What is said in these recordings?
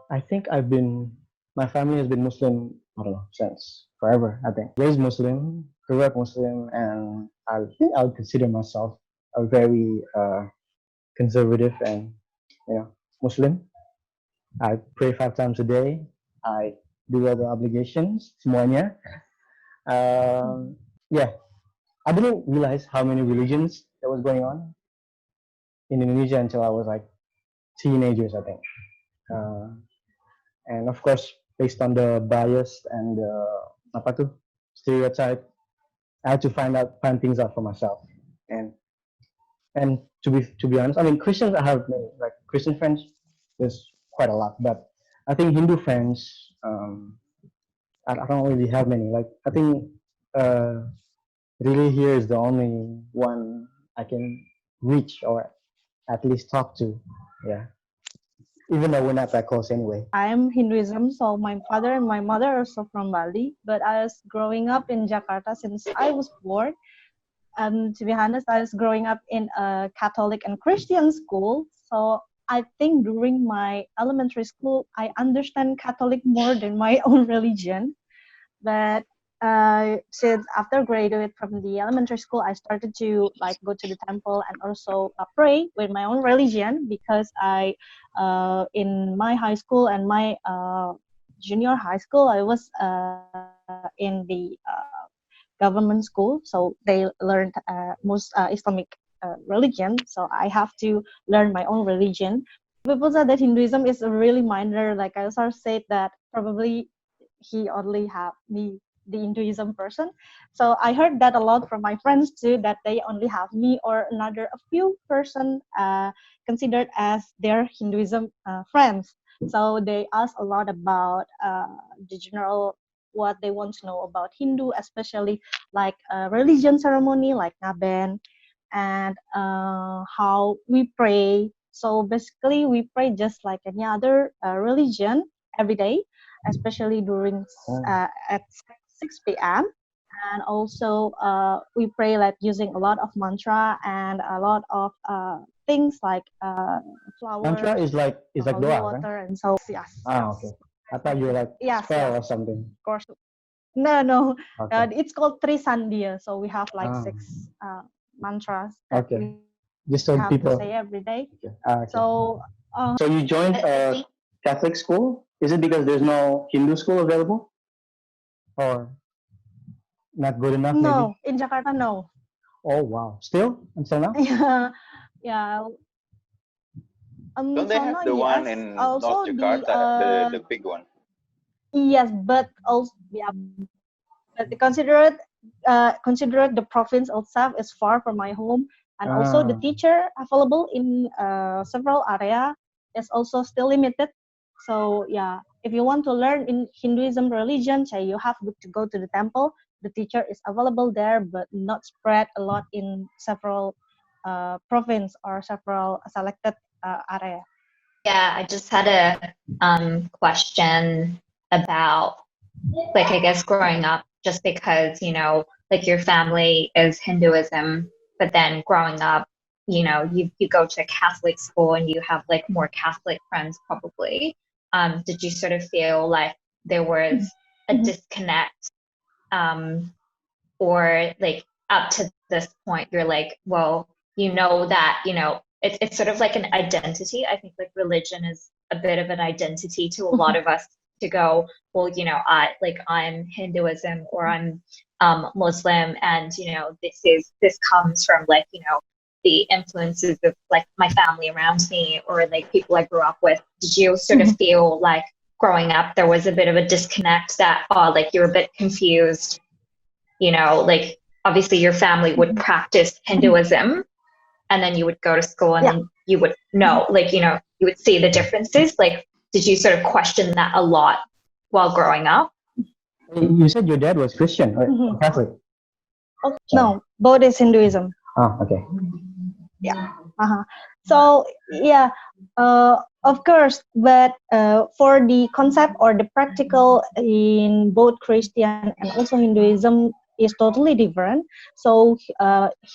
I think my family has been Muslim, I don't know, since forever, I think. Raised Muslim, grew up Muslim, and I think I would consider myself a very conservative and, Muslim. I pray 5 times a day. I do all the obligations, semuanya. Yeah, I didn't realize how many religions there was going on in Indonesia until I was like teenagers, I think. Uh, and of course, based on the bias and apa tuh, stereotype, I had to find things out for myself. And and to be honest, I mean Christians I have many, like Christian friends. There's quite a lot, but I think Hindu friends, I don't really have many. Like I think really here is the only one I can reach or at least talk to. Yeah, even though we're not that close anyway. I am Hinduism, so my father and my mother are also from Bali. But I was growing up in Jakarta since I was born. And to be honest, I was growing up in a Catholic and Christian school. So I think during my elementary school, I understand Catholic more than my own religion. But since after graduate from the elementary school, I started to like go to the temple and also pray with my own religion, because I in my high school and my junior high school, I was in the government school, so they learned most Islamic religion. So I have to learn my own religion. People said that Hinduism is a really minor. Like I also said that probably he only have me, the Hinduism person. So I heard that a lot from my friends too, that they only have me or another a few person considered as their Hinduism friends. So they ask a lot about the general, what they want to know about Hindu, especially like religion ceremony like Ngaben, and how we pray. So basically we pray just like any other religion every day, especially during at 6 p.m. And also we pray like using a lot of mantra and a lot of things like flowers. Mantra is like holy doa, water, right? and so yes. Okay. I thought you were like spell or something. Of course. No. Okay. It's called Trisandia. So we have like 6 mantras that we Just so have people to say every day. Okay. So So you joined a Catholic school? Is it because there's no Hindu school available? Or not good enough, no, maybe? in Jakarta, no. Oh, wow. Still? Until now? Yeah. Don't they have the one in also North Jakarta, the big one? Yes, but also but consider the province itself is far from my home, and also the teacher available in several area is also still limited. So yeah, if you want to learn in Hinduism religion, say you have to go to the temple. The teacher is available there, but not spread a lot in several province or several selected area. Yeah, I just had a question about, like, I guess growing up, just because, like your family is Hinduism, but then growing up, you go to a Catholic school and you have like more Catholic friends probably. Did you sort of feel like there was a disconnect, or like up to this point you're like, well, that, it's sort of like an identity. I think like religion is a bit of an identity to a lot of us, to go, well, I'm Hinduism, or I'm Muslim, and this comes from like the influences of like my family around me, or like people I grew up with. Did you sort of feel like growing up there was a bit of a disconnect, that like you were a bit confused, like obviously your family would practice Hinduism, and then you would go to school and then you would know, like, you would see the differences. Like, did you sort of question that a lot while growing up? You said your dad was Christian, right? Catholic? No, both is Hinduism. Oh, okay. Yeah. So yeah, of course, but for the concept or the practical in both Christian and also Hinduism is totally different. So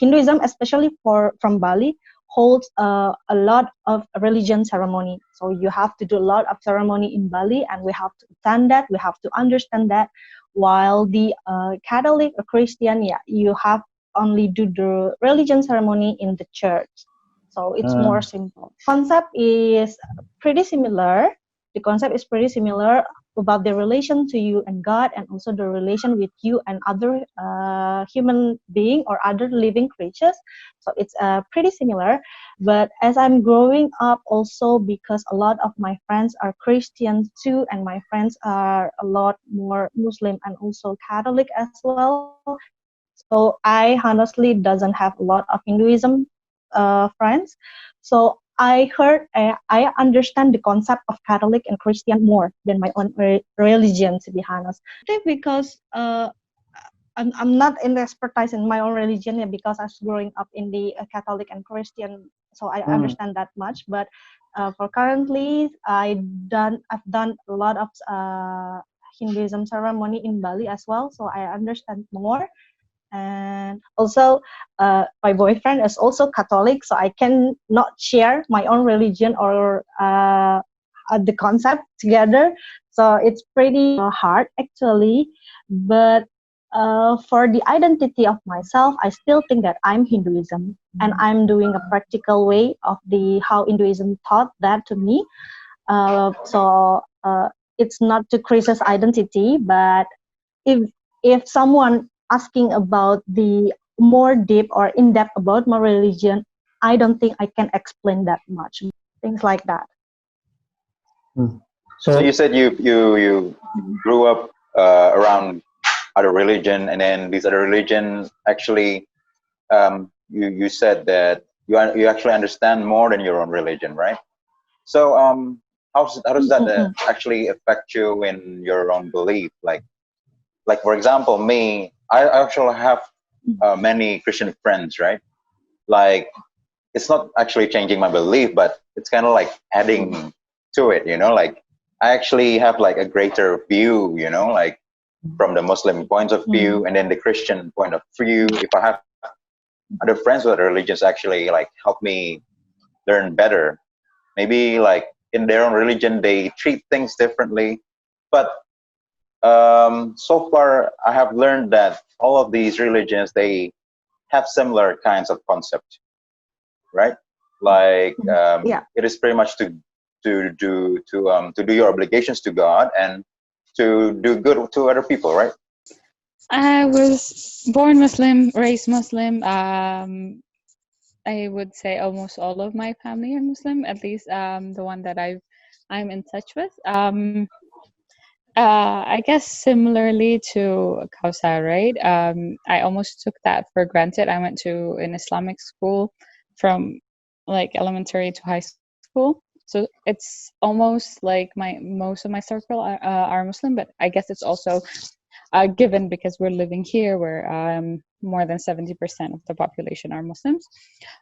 Hinduism, especially from Bali, holds a lot of religion ceremony. So you have to do a lot of ceremony in Bali, and we have to attend that. We have to understand that. While the Catholic or Christian, yeah, you have only do the religion ceremony in the church. So it's more simple. Concept is pretty similar. The concept is pretty similar about the relation to you and God, and also the relation with you and other human being or other living creatures. So it's pretty similar. But as I'm growing up, also because a lot of my friends are Christians too, and my friends are a lot more Muslim and also Catholic as well. So I honestly doesn't have a lot of Hinduism friends. So I understand the concept of Catholic and Christian more than my own religion, to be honest. I think because I'm not in the expertise in my own religion, yeah, because I was growing up in the Catholic and Christian, so I understand that much. But for currently, I've done a lot of Hinduism ceremony in Bali as well, so I understand more. And also my boyfriend is also Catholic, so I can not share my own religion or the concept together, so it's pretty hard actually. But for the identity of myself, I still think that I'm Hinduism, and I'm doing a practical way of the how Hinduism taught that to me. So it's not to crisis identity, but if someone asking about the more deep or in depth about my religion, I don't think I can explain that much. Things like that. So you said you grew up around other religion, and then these other religion actually you said that you actually understand more than your own religion, right? So how does that actually affect you in your own belief? Like for example, me, I actually have many Christian friends, right? Like it's not actually changing my belief, but it's kind of like adding to it, you know. Like I actually have like a greater view, you know, like from the Muslim point of view, and then the Christian point of view. If I have other friends with other religions, actually like help me learn better. Maybe like in their own religion they treat things differently, but so far I have learned that all of these religions, they have similar kinds of concept, right? Like it is pretty much to do your obligations to God and to do good to other people, right? I was born Muslim, raised Muslim. I would say almost all of my family are Muslim, at least the one that I'm in touch with. I guess similarly to Kausa, right? I almost took that for granted. I went to an Islamic school from like elementary to high school, so it's almost like most of my circle are Muslim. But I guess it's also given because we're living here, where more than 70% of the population are Muslims.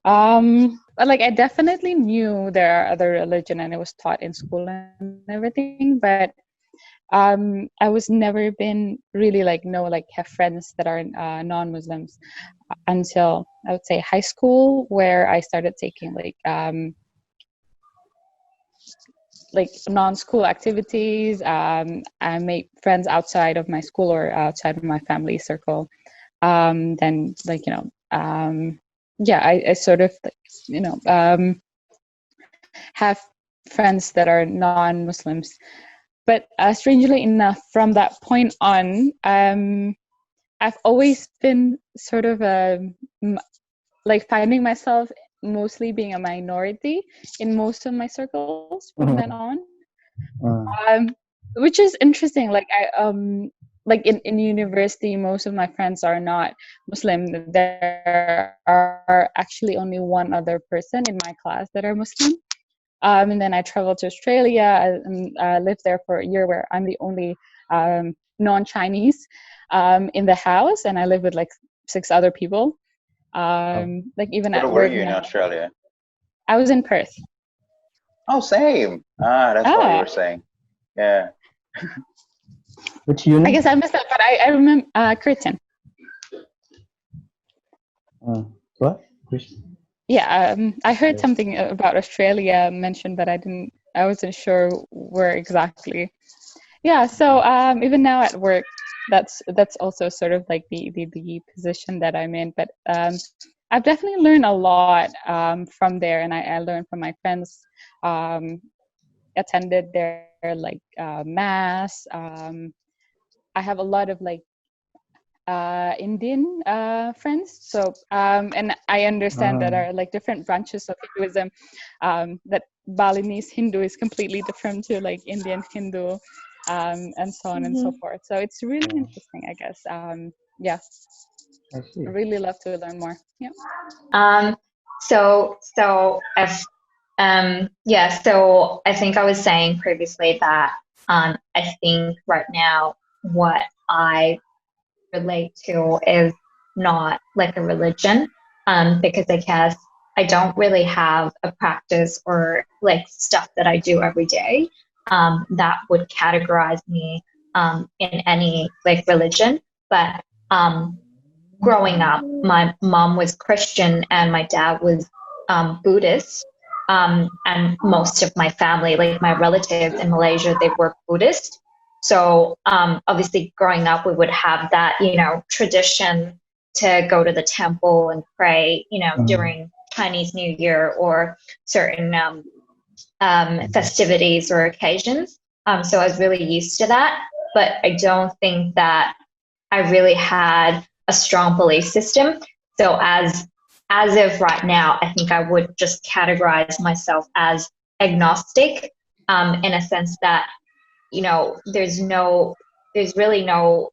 But like I definitely knew there are other religion, and it was taught in school and everything, but I was never been really like have friends that are non-Muslims until I would say high school, where I started taking like non-school activities. I made friends outside of my school or outside of my family circle. Then like I sort of have friends that are non-Muslims. But strangely enough, from that point on, I've always been sort of like finding myself mostly being a minority in most of my circles from then on, which is interesting. Like like in university, most of my friends are not Muslim. There are actually only one other person in my class that are Muslim. And then I traveled to Australia and lived there for a year, where I'm the only non-Chinese in the house, and I live with like 6 other people. Like even Where at were work you in now. Australia? I was in Perth. Oh, same. That's what you were saying. Yeah. Which unit? I guess I missed that, but I remember Curtin. What? Christian? Yeah, I heard Yes. something about Australia mentioned, but I wasn't sure where exactly. Yeah, so even now at work, that's also sort of like the position that I'm in. But I've definitely learned a lot from there, and I learned from my friends. Attended their like mass. I have a lot of like Indian friends. So and I understand that there are like different branches of Hinduism. That Balinese Hindu is completely different to like Indian Hindu, and so on and so forth. So it's really interesting, I guess. Yeah, I see. I really love to learn more. Yeah. So I've yeah, so I think I was saying previously that I think right now what I relate to is not like a religion, because I guess I don't really have a practice or like stuff that I do every day that would categorize me in any like religion. But growing up, my mom was Christian and my dad was Buddhist. And most of my family, like my relatives in Malaysia, they were Buddhist. So obviously growing up, we would have that, you know, tradition to go to the temple and pray, you know, during Chinese New Year or certain festivities or occasions. So I was really used to that, but I don't think that I really had a strong belief system. So as of right now, I think I would just categorize myself as agnostic, in a sense that, you know, there's really no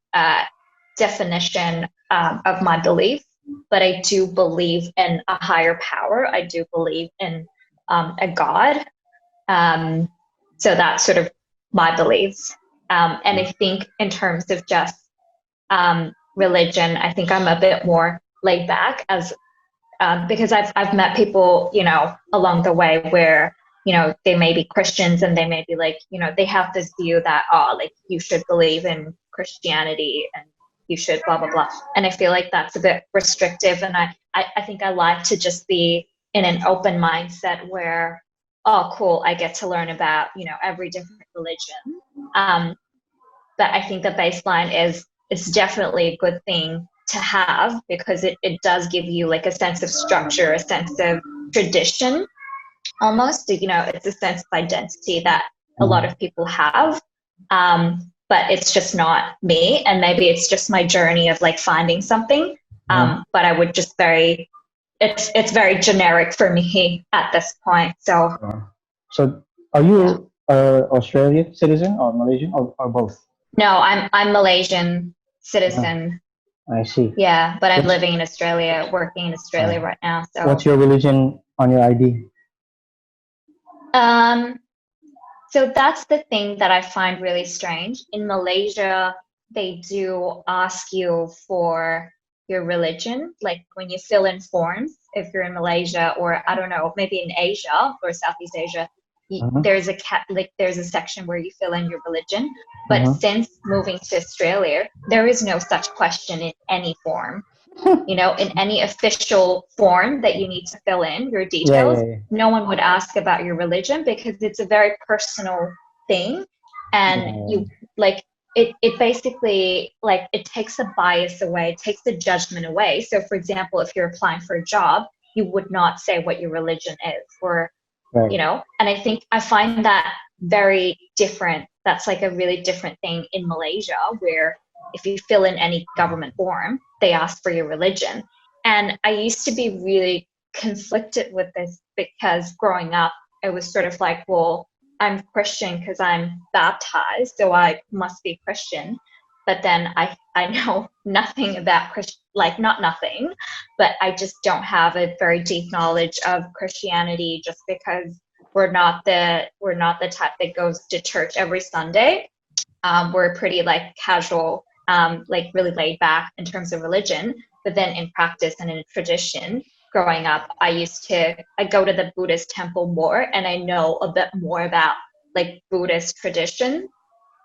definition of my belief, but I do believe in a higher power. I do believe in a God. So that's sort of my beliefs. And I think in terms of just religion, I think I'm a bit more laid back as because I've met people, you know, along the way where, you know, they may be Christians and they may be like, you know, they have this view that, oh, like you should believe in Christianity and you should blah, blah, blah. And I feel like that's a bit restrictive. And I think I like to just be in an open mindset where, oh, cool, I get to learn about, you know, every different religion. But I think the baseline is, it's definitely a good thing to have because it does give you like a sense of structure, a sense of tradition almost, you know, it's a sense of identity that a lot of people have. But it's just not me. And maybe it's just my journey of like finding something. But I would just it's very generic for me at this point. So, So are you Australian citizen or Malaysian or both? no, I'm Malaysian citizen. I see. Yeah, but I'm What's- living in Australia, working in Australia right now. So What's your religion on your ID? So that's the thing that I find really strange. In Malaysia, they do ask you for your religion, like when you fill in forms, if you're in Malaysia or I don't know, maybe in Asia or Southeast Asia, there's a section where you fill in your religion. But since moving to Australia, there is no such question in any form. You know, in any official form that you need to fill in your details, no one would ask about your religion because it's a very personal thing. And you like it basically like it takes the bias away, it takes the judgment away. So for example, if you're applying for a job, you would not say what your religion is or you know, and I think I find that very different. That's like a really different thing in Malaysia where if you fill in any government form, they ask for your religion. And I used to be really conflicted with this because growing up, it was sort of like, well, I'm Christian because I'm baptized, so I must be Christian. But then I know nothing about Christian, like not nothing, but I just don't have a very deep knowledge of Christianity just because we're not the type that goes to church every Sunday. We're pretty like casual, like really laid back in terms of religion, but then in practice and in tradition, growing up, I go to the Buddhist temple more and I know a bit more about like Buddhist tradition.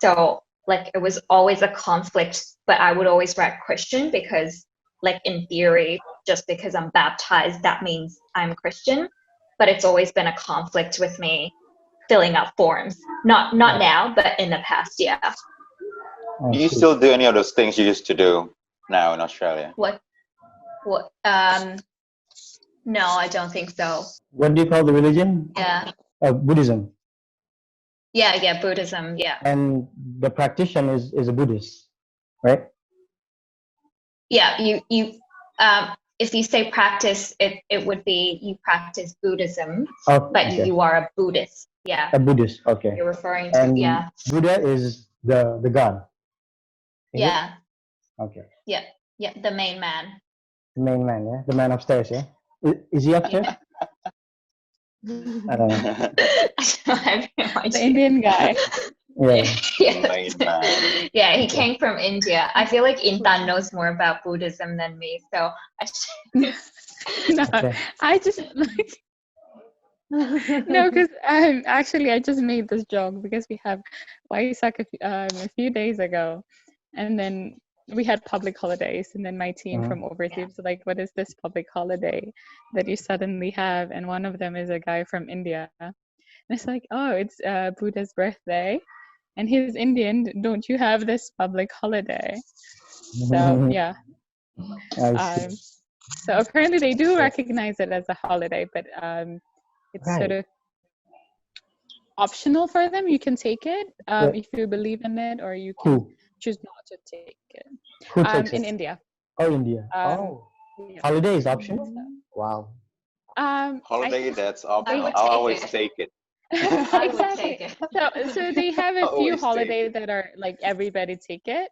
So like it was always a conflict, but I would always write Christian because like in theory, just because I'm baptized, that means I'm Christian. But it's always been a conflict with me filling out forms. Not now, but in the past, yeah. Do you still do any of those things you used to do now in Australia? What? No, I don't think so. What do you call the religion? Yeah. Buddhism. Yeah, Buddhism, yeah. And the practitioner is a Buddhist, right? Yeah, you if you say practice, it would be you practice Buddhism, Oh, but okay. you are a Buddhist. Yeah. A Buddhist, okay. You're referring to, And yeah. Buddha is the God. Is Yeah. it? Okay. Yeah, the main man. The main man, yeah? The man upstairs, yeah? Is he upstairs? I don't know. I have no idea. The Indian guy. Yeah. Main man. Yeah, he came from India. I feel like Intan knows more about Buddhism than me, so I should... No, Okay. I just like no, because actually I just made this joke because we have Waisak a few days ago, and then we had public holidays, and then my team from overseas was like, "What is this public holiday that you suddenly have?" And one of them is a guy from India, and it's like, "Oh, it's Buddha's birthday, and he's Indian. Don't you have this public holiday?" So yeah. I see. So apparently they do recognize it as a holiday, but it's Right. sort of optional for them. You can take it if you believe in it, or you can Who? choose not to take it. Who takes In it? India. Oh, India. Yeah. Holiday is optional? Wow. Holiday, that's optional. would I'll take always it. take it. I would Exactly. take it. So they have a few Always take holidays that are like everybody take it.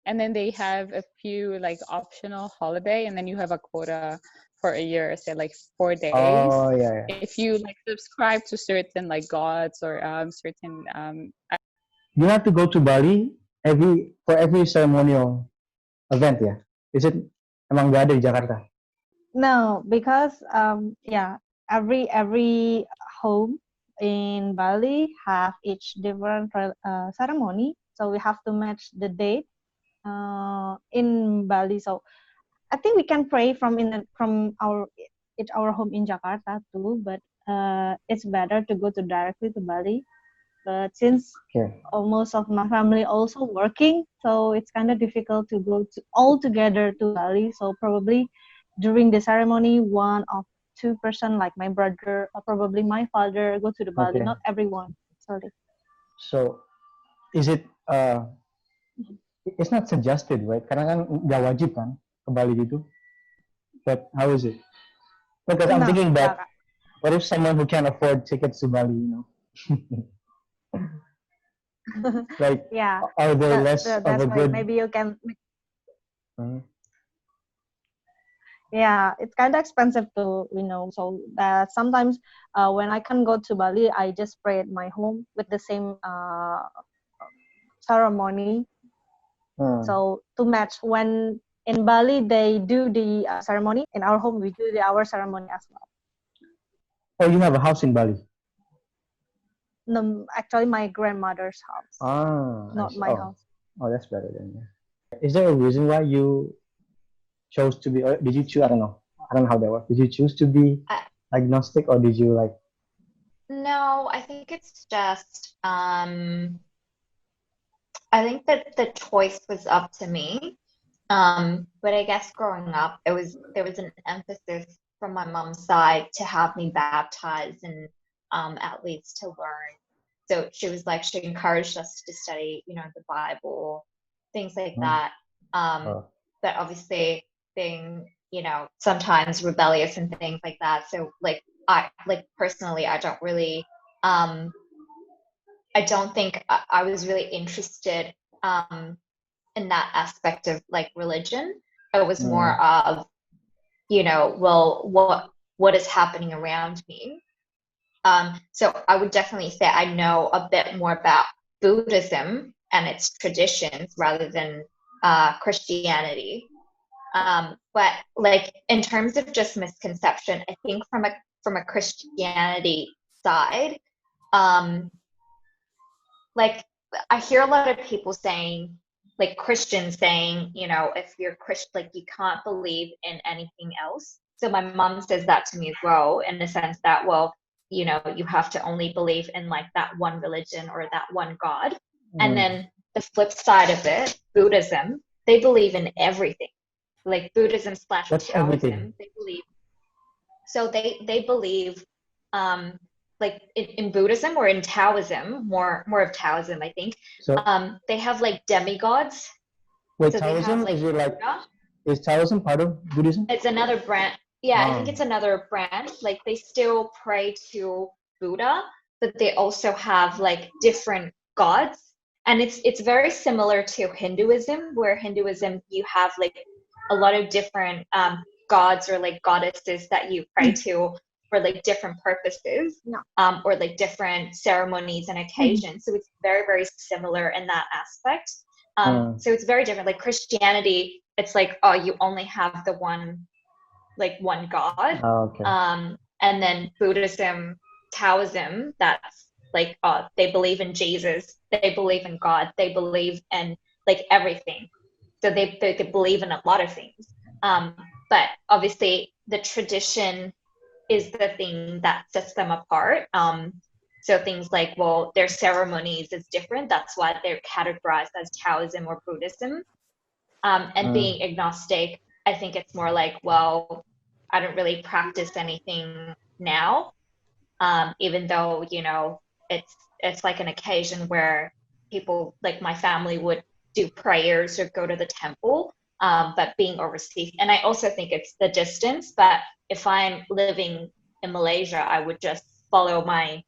And then they have a few like optional holiday, and then you have a quota for a year, say like 4 days. Oh, yeah, yeah. If you like subscribe to certain like gods or certain You have to go to Bali for every ceremonial event, yeah? Is it emang gak ada di Jakarta? No, because every home in Bali have each different ceremony, so we have to match the date in Bali. So I think we can pray from our home in Jakarta too, but it's better to go directly to Bali. But since most of my family also working, so it's kind of difficult to go all together to Bali. So probably during the ceremony, one of 2%, like my brother or probably my father, go to the Bali. Not everyone. Sorry. So, is it? It's not suggested, right? Karena kan nggak wajib kan ke Bali gitu. But how is it? Because I'm thinking back, what if someone who can't afford tickets to Bali, you know? Like, are there less of that's a why good? maybe you can. Yeah, it's kind of expensive to, so that sometimes when I can go to Bali, I just pray at my home with the same ceremony. So to match when in Bali they do the ceremony, in our home we do our ceremony as well. Oh, you have a house in Bali? No, actually my grandmother's house, not my house. Oh, that's better then. Yeah. Is there a reason why you chose to be, or did you choose? I don't know how that works. Did you choose to be agnostic, or did you like? No, I think it's just I think that the choice was up to me. But I guess growing up, there was an emphasis from my mom's side to have me baptized and at least to learn. So she encouraged us to study, the Bible, things like that. But obviously being, sometimes rebellious and things like that. So personally, I don't really, I don't think I was really interested in that aspect of like religion. It was more of, what is happening around me. So I would definitely say I know a bit more about Buddhism and its traditions rather than Christianity. But like in terms of just misconception, I think from a Christianity side, like I hear a lot of people saying, like Christians saying, you know, if you're Christian, like you can't believe in anything else. So my mom says that to me as well, in the sense that, well, you know, you have to only believe in like that one religion or that one God. And then the flip side of it, Buddhism, they believe in everything. Like Buddhism / What's everything? Taoism, they believe. So they believe, like in Buddhism or in Taoism, more of Taoism, I think. So They have like demigods. wait, So they have Taoism, like is it like, Buddha. is Taoism part of Buddhism? It's another brand. Yeah, I think Oh. it's another brand. Like they still pray to Buddha, but they also have like different gods. And it's very similar to Hinduism, where Hinduism you have like a lot of different gods or like goddesses that you pray to for like different purposes, or like different ceremonies and occasions. So it's very, very similar in that aspect. So it's very different. Like Christianity, it's like, oh, you only have the one God. Okay. And then Buddhism, Taoism, that's like, they believe in Jesus, they believe in God, they believe in like everything. So they believe in a lot of things. But obviously the tradition is the thing that sets them apart. So things like, well, their ceremonies is different. That's why they're categorized as Taoism or Buddhism. And being agnostic, I think it's more like, well, I don't really practice anything now, even though, you know, it's like an occasion where people like my family would do prayers or go to the temple, but being overseas. And I also think it's the distance, but if I'm living in Malaysia, I would just follow my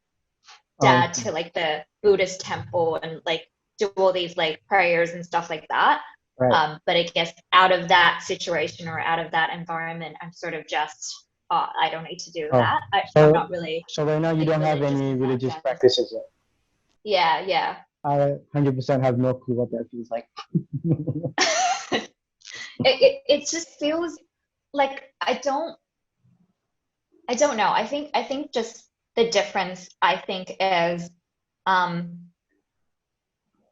dad to like the Buddhist temple and like do all these like prayers and stuff like that. Right. But I guess out of that situation or out of that environment, I'm sort of just, I don't need to do that. I'm not really. So right now you don't have religious any in that religious sense. practices yet? Yeah. I 100% have no clue what that feels like. It just feels like I don't know. I think just the difference I think is,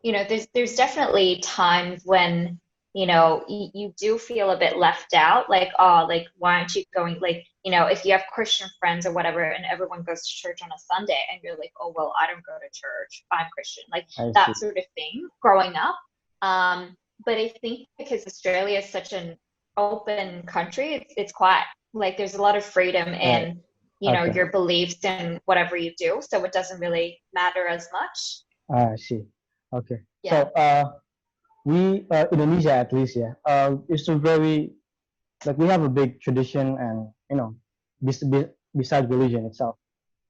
you know, there's definitely times when, you know, you do feel a bit left out, like, oh, like, why aren't you going, like, you know, if you have Christian friends or whatever and everyone goes to church on a Sunday and you're like, oh, well, I don't go to church, I'm Christian, like that sort of thing growing up. But I think because Australia is such an open country, it's quite like there's a lot of freedom in, you know, your beliefs and whatever you do. So it doesn't really matter as much. I see. Okay. Yeah. So we Indonesia at least, it's a very, like, we have a big tradition, and you know, besides religion itself.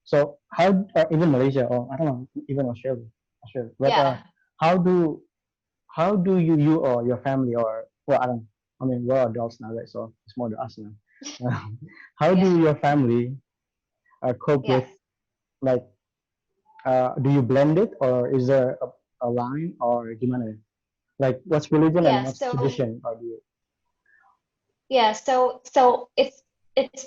So how even Malaysia, or I don't know, even Australia. But how do you or your family, or, well, I mean, we're adults now, right? So it's more to us now. How do your family cope with, like, do you blend it, or is there a line, or gimana? Like, what's religion and what's tradition? Or do you? Yeah, so it's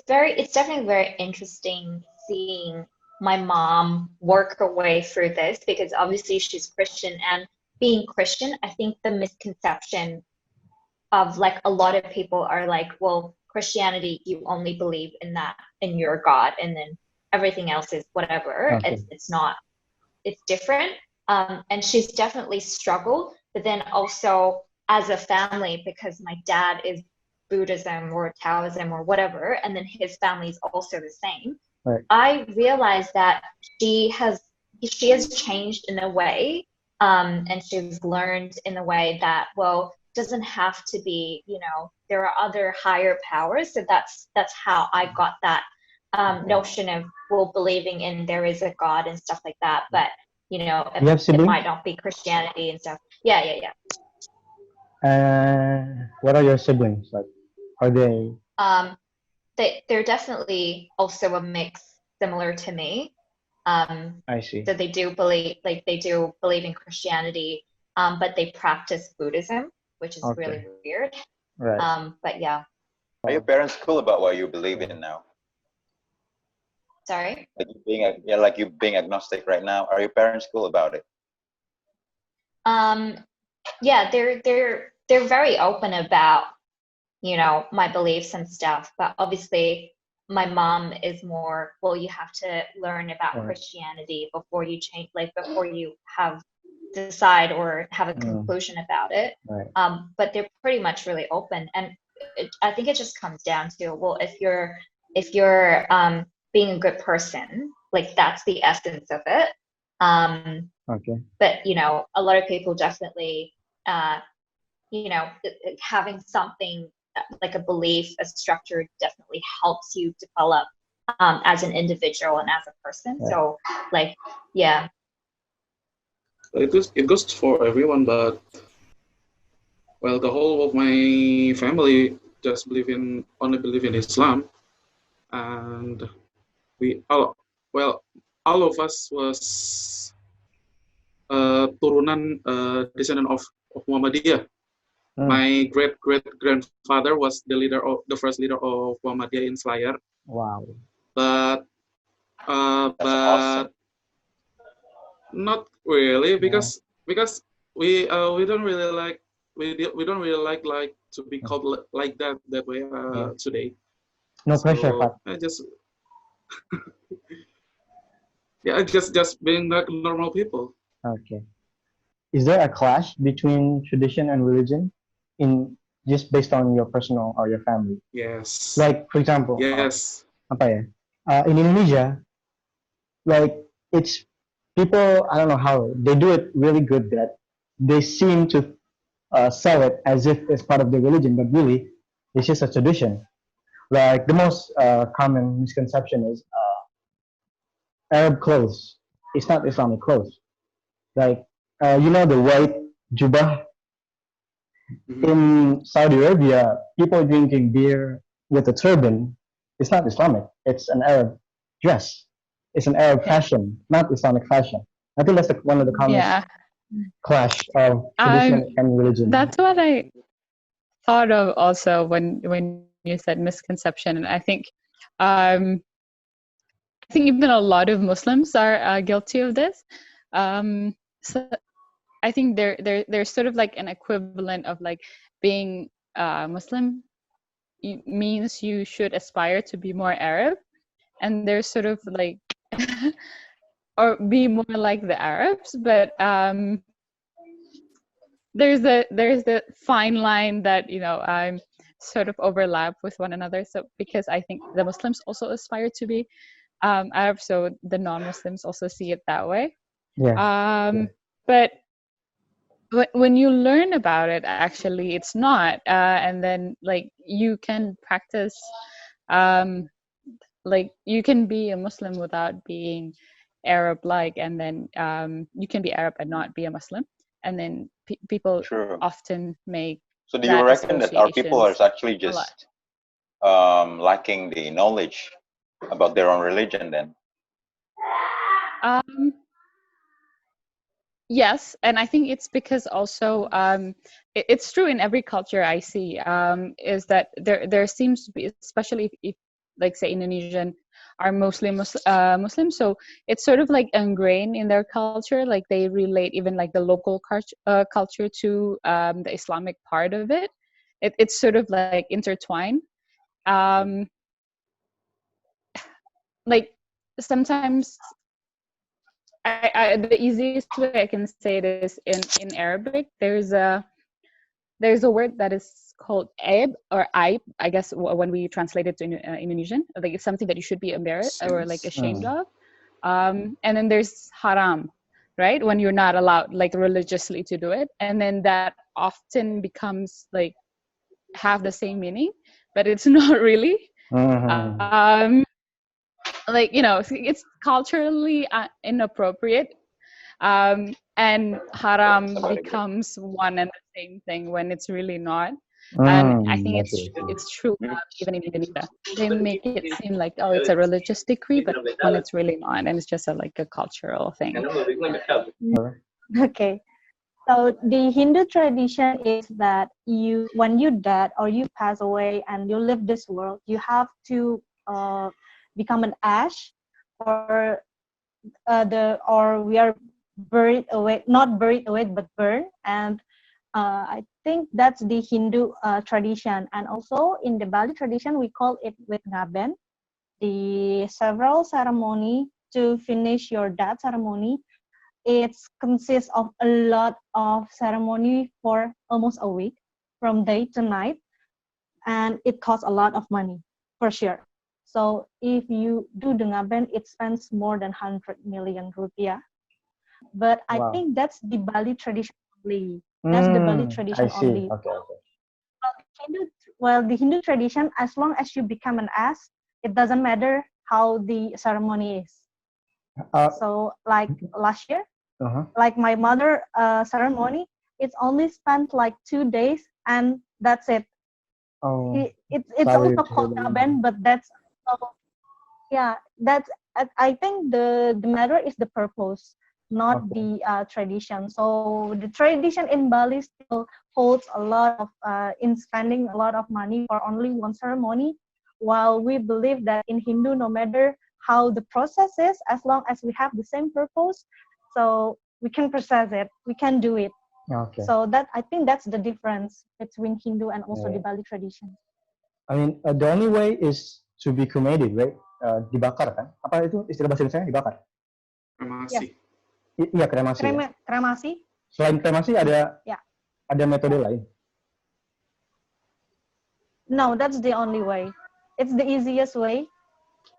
definitely very interesting seeing my mom work her way through this, because obviously she's Christian, and being Christian, I think the misconception of like a lot of people are like, well, Christianity, you only believe in that, in your God, and then everything else is whatever. It's not, it's different. And she's definitely struggled, but then also as a family, because my dad is Buddhism or Taoism or whatever, and then his family is also the same. Right. I realized that she has changed in a way, and she's learned in a way that, well, doesn't have to be, you know, there are other higher powers. So that's how I got that notion of, well, believing in there is a God and stuff like that. But you know, it might not be Christianity and stuff. Yeah. What are your siblings like? Are they? They're definitely also a mix similar to me. I see. So they do believe in Christianity, but they practice Buddhism, which is really weird. Right. But yeah. Are your parents cool about what you believe in now? Sorry? Like you being agnostic right now. Are your parents cool about it? yeah, they're very open about, you know, my beliefs and stuff, but obviously my mom is more, well, you have to learn about Right. Christianity before you change, like before you have decide or have a Mm. conclusion about it. Right. But they're pretty much really open, and I think it just comes down to, well, if you're being a good person, like that's the essence of it. Okay. But you know, a lot of people definitely, you know, having something like a belief, a structure, definitely helps you develop as an individual and as a person. Right. So, like, yeah, It goes for everyone, but well, the whole of my family just only believe in Islam, and we all, well, all of us was turunan descendant of Muhammadiyah. Mm. My great grandfather was the first leader of Muhammadiyah in Selayar, Wow. but That's awesome. not really, Yeah. because we don't really like we don't really like to be called like that way Yeah. today. No pressure, Pat. I just just being like normal people. Okay. Is there a clash between tradition and religion in just based on your personal or your family? Yes. Like, for example, Yes. apa ya? In Indonesia, like it's people. I don't know how they do it really good. That they seem to sell it as if it's part of their religion, but really, it's just a tradition. Like the most common misconception is Arab clothes. It's not Islamic clothes. Like you know the white jubah Mhm. in Saudi Arabia, people drinking beer with a turban. It's not Islamic. It's an Arab dress. It's an Arab fashion, not Islamic fashion. I think that's one of the common Yeah. clash of tradition and religion. That's what I thought of also when you said misconception, and I think even a lot of Muslims are guilty of this. So I think there's sort of like an equivalent of like being Muslim means you should aspire to be more Arab, and there's sort of like or be more like the Arabs, but there's the fine line that I'm sort of overlap with one another. So because I think the Muslims also aspire to be Arab, so the non-Muslims also see it that way. Yeah. But when you learn about it, actually it's not, and then like you can practice, like you can be a Muslim without being Arab-like, and then you can be Arab and not be a Muslim, and then people True. often make So do you that reckon that our people are associations actually a lot. just lacking the knowledge about their own religion then? Yes, and I think it's because also it's true in every culture I see, is that there seems to be, especially if like say Indonesian are mostly Muslim, so it's sort of like ingrained in their culture, like they relate even like the local culture to the Islamic part of it. It's sort of like intertwined. Like sometimes the easiest way I can say it is in Arabic. There's a word that is called aib or aib. I guess when we translate it to Indonesian, like it's something that you should be embarrassed or like ashamed of. And then there's haram, right? When you're not allowed, like religiously, to do it, and then that often becomes like have the same meaning, but it's not really. Mhm. Like it's culturally inappropriate, and haram becomes one and the same thing when it's really not. And I think I see. it's true even in Indonesia. They make it seem like, oh, it's a religious decree, but when it's really not, and it's just like a cultural thing. Okay. So the Hindu tradition is that when you dead or you pass away and you leave this world, you have to become an ash, or or we are buried away, not buried away, but burned, and I think that's the Hindu tradition, and also in the Bali tradition we call it with ngaben, the several ceremony to finish your dad ceremony. It consists of a lot of ceremony for almost a week, from day to night, and it costs a lot of money for sure. So if you do the ngaben, it spends more than 100 million rupiah. But I Wow. think that's the Bali tradition only. That's the Bali tradition I see. only. Okay. The Hindu tradition, as long as you become an ass, it doesn't matter how the ceremony is. So like last year, like my mother ceremony, it's only spent like 2 days and that's it. Oh, It's sorry also to hear called that. ngaben, but that's that's I think the matter is the purpose, not Okay. the tradition. So the tradition in Bali still holds a lot of in spending a lot of money for only one ceremony, while we believe that in Hindu, no matter how the process is, as long as we have the same purpose, so we can process it, we can do it. Okay. So that I think that's the difference between Hindu and also the Yeah. Bali tradition. I mean, the only way is to be cremated, right? Dibakar kan? Apa itu istilah bahasa Indonesia dibakar? Kremasi. Iya, kremasi. Ya? Kremasi? Selain kremasi ada metode lain. No, that's the only way. It's the easiest way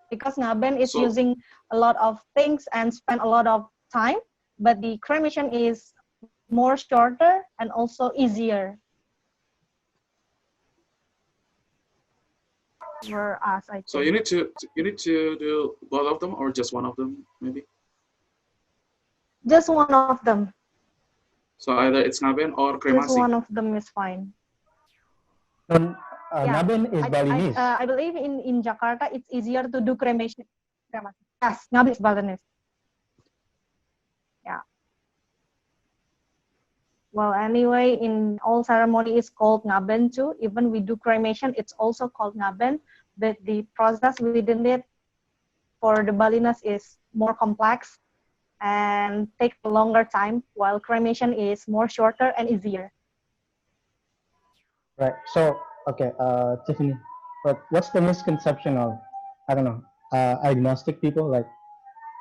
because ngaben is using a lot of things and spend a lot of time, but the cremation is more shorter and also easier for us, I think. So you need to do both of them or just one of them, maybe? Just one of them. So either it's ngaben or kremasi. Just one of them is fine. Dan ngaben is Balinese. I believe in Jakarta it's easier to do cremation. Yes, ngaben is Balinese. Yeah. Well, anyway, in all ceremony is called ngaben too. Even we do cremation, it's also called ngaben, but the process within it for the Balinese is more complex and take a longer time, while cremation is more shorter and easier. Right. So, okay, Tiffany, but what's the misconception of, I don't know, agnostic people? Like,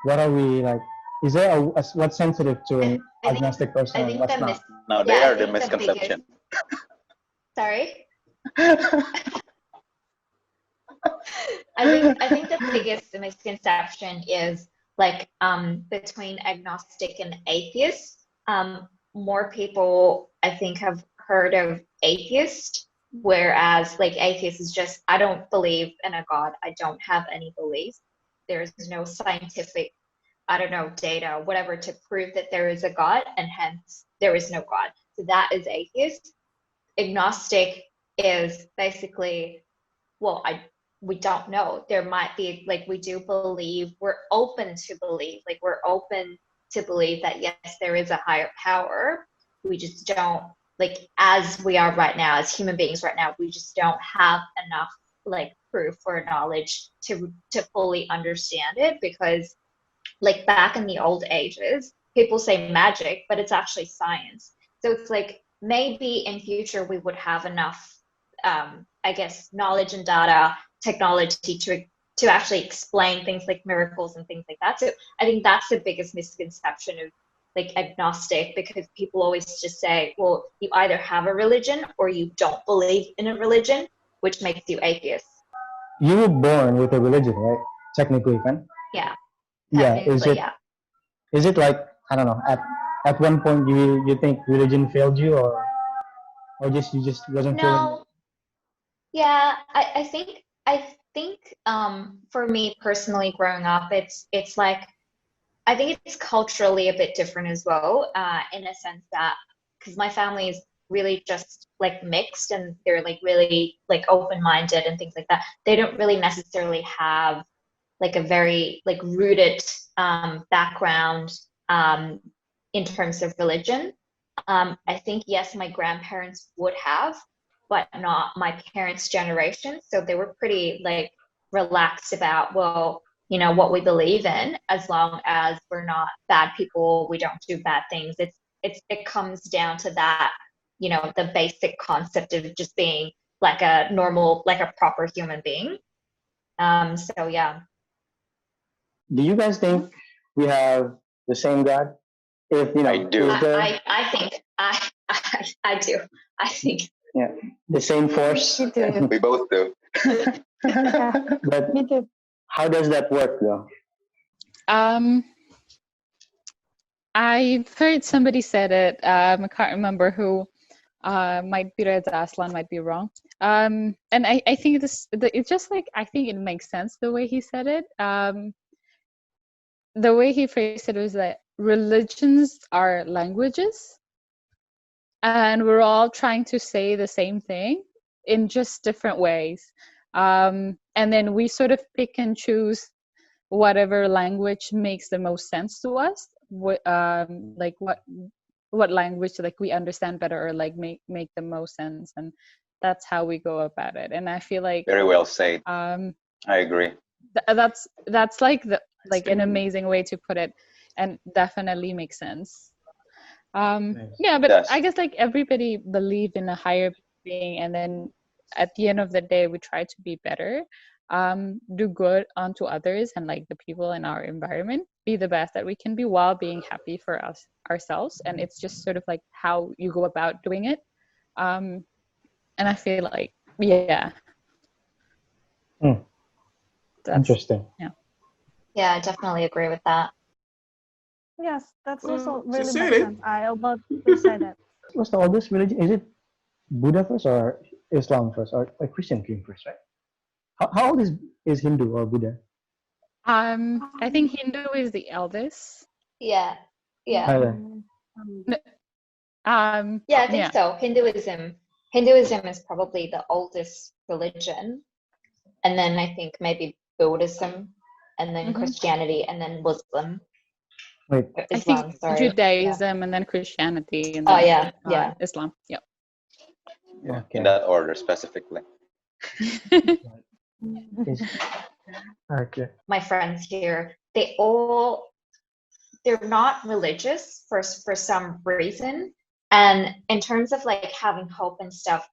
what are we like? Is there what's sensitive to an agnostic person and what's not? No, they are the misconception. Sorry. I think the biggest misconception is like between agnostic and atheist. More people I think have heard of atheist, whereas like atheist is just I don't believe in a God. I don't have any beliefs. There's no scientific, I don't know, data, whatever to prove that there is a God, and hence there is no God. So that is atheist. Agnostic is basically, well, we don't know. There might be, like, we do believe, we're open to believe, like we're open to believe that yes, there is a higher power. We just don't, like, as we are right now, as human beings right now, we just don't have enough like proof or knowledge to fully understand it, because like back in the old ages, people say magic, but it's actually science. So it's like maybe in future we would have enough I guess knowledge and data, technology to actually explain things like miracles and things like that. So I think that's the biggest misconception of like agnostic, because people always just say, well, you either have a religion or you don't believe in a religion, which makes you atheist. You were born with a religion, right? Technically, kan? Yeah. Yeah. Is it like, I don't know, at one point you think religion failed you, or you just wasn't feeling it? Yeah, I think for me personally growing up, it's like I think it's culturally a bit different as well, in a sense that because my family is really just like mixed and they're like really like open-minded and things like that. They don't really necessarily have like a very like rooted background in terms of religion. I think yes, my grandparents would have, but not my parents' generation. So they were pretty like relaxed about, well, you know, what we believe in, as long as we're not bad people, we don't do bad things. It comes down to that, you know, the basic concept of just being like a normal, like a proper human being. So yeah. Do you guys think we have the same God? If you know, I do. I think I do. I think the same force. Me too. We both do. But Me too. how does that work, though? I've heard somebody said it. I can't remember who. Might be Reza Aslan, might be wrong. And I think it's just like, I think it makes sense the way he said it. The way he phrased it was that religions are languages, and we're all trying to say the same thing in just different ways. And then we sort of pick and choose whatever language makes the most sense to us. Like what language like we understand better, or like make the most sense, and that's how we go about it. And I feel like Very well said. I agree. that's like an amazing way to put it, and definitely makes sense. Yeah, but Yes. I guess like everybody believe in a higher being, and then at the end of the day we try to be better, do good unto others and like the people in our environment, be the best that we can be while being happy for ourselves. And it's just sort of like how you go about doing it. And I feel like that's Interesting. Yeah, I definitely agree with that. Yes, that's also She really said makes it. sense. I about to say that. What's the oldest religion? Is it Buddha first or Islam first, or Christian came first, right? How old is Hindu or Buddha? I think Hindu is the eldest. Yeah. Yeah. Yeah, I think so. Hinduism is probably the oldest religion, and then I think maybe Buddhism, and then Christianity, and then Muslim. Wait, I Islam, think sorry. Judaism, and then Christianity, and Oh then yeah. Islam. Yeah. okay. In that order specifically. Okay. My friends here, they're not religious for some reason, and in terms of like having hope and stuff,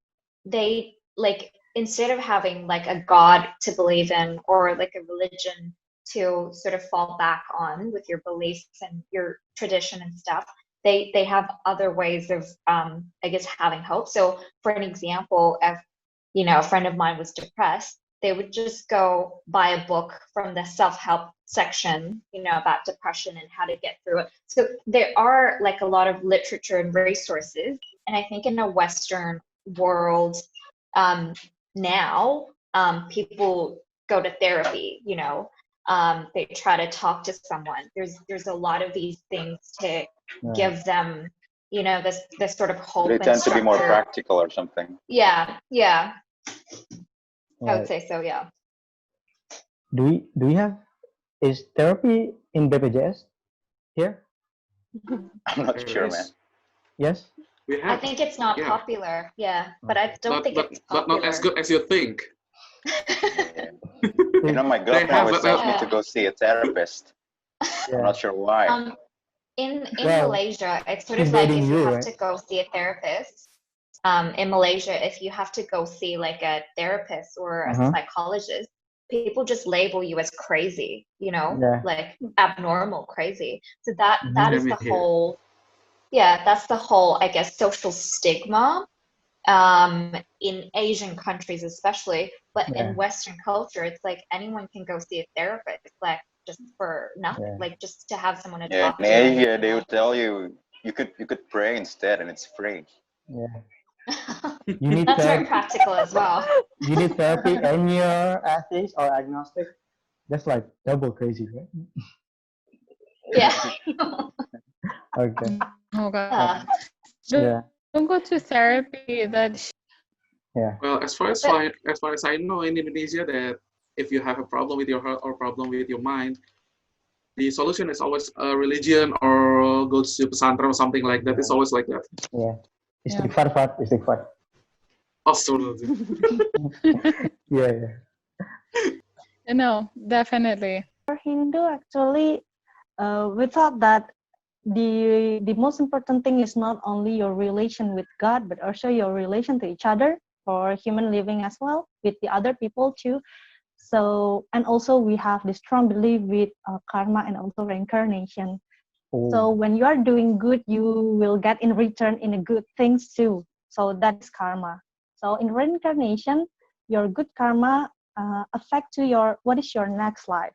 they like, instead of having like a god to believe in, or like a religion to sort of fall back on with your beliefs and your tradition and stuff, they have other ways of I guess having hope. So for an example, if you know a friend of mine was depressed, they would just go buy a book from the self-help section, you know, about depression and how to get through it. So there are like a lot of literature and resources, and I think in a Western world now, people go to therapy, you know, they try to talk to someone. There's a lot of these things to give them, you know, this sort of hope. They tend and to be more structure. practical or something. Yeah. Right. I would say so, yeah. Do we have, is therapy in BPJS here? I'm not sure, man. Yes. We I have, think it's not popular, but I don't think it's but popular. not as good as you think. Yeah. You know, my girlfriend have always tells me to go see a therapist. I'm not sure why. In Well, Malaysia, it's sort she's of like dating if you you, have right? to go see a therapist. In Malaysia, if you have to go see like a therapist or a psychologist, people just label you as crazy, you know, like abnormal, crazy. So that is the whole, that's the whole, I guess, social stigma in Asian countries especially. But in Western culture, it's like anyone can go see a therapist, like just for nothing, like just to have someone to talk In to. Asia, they would tell you you could pray instead, and it's free. Yeah. You need That's very therapy. practical as well. You need therapy, and you're atheist or agnostic. That's like double crazy, right? Yeah. Okay. Oh god. Don't go to therapy. Well, as far as I know, in Indonesia, that if you have a problem with your heart or problem with your mind, the solution is always a religion or go to pesantren or something like that. It's always like that. Yeah. Istighfar. Absolutely. Yeah. No, definitely. For Hindu, actually, we thought that the most important thing is not only your relation with God, but also your relation to each other, for human living as well, with the other people too. So, and also we have the strong belief with karma and also reincarnation. So Oh, when you are doing good, you will get in return in a good things too. So that's karma. So in reincarnation, your good karma affect to your what is your next life.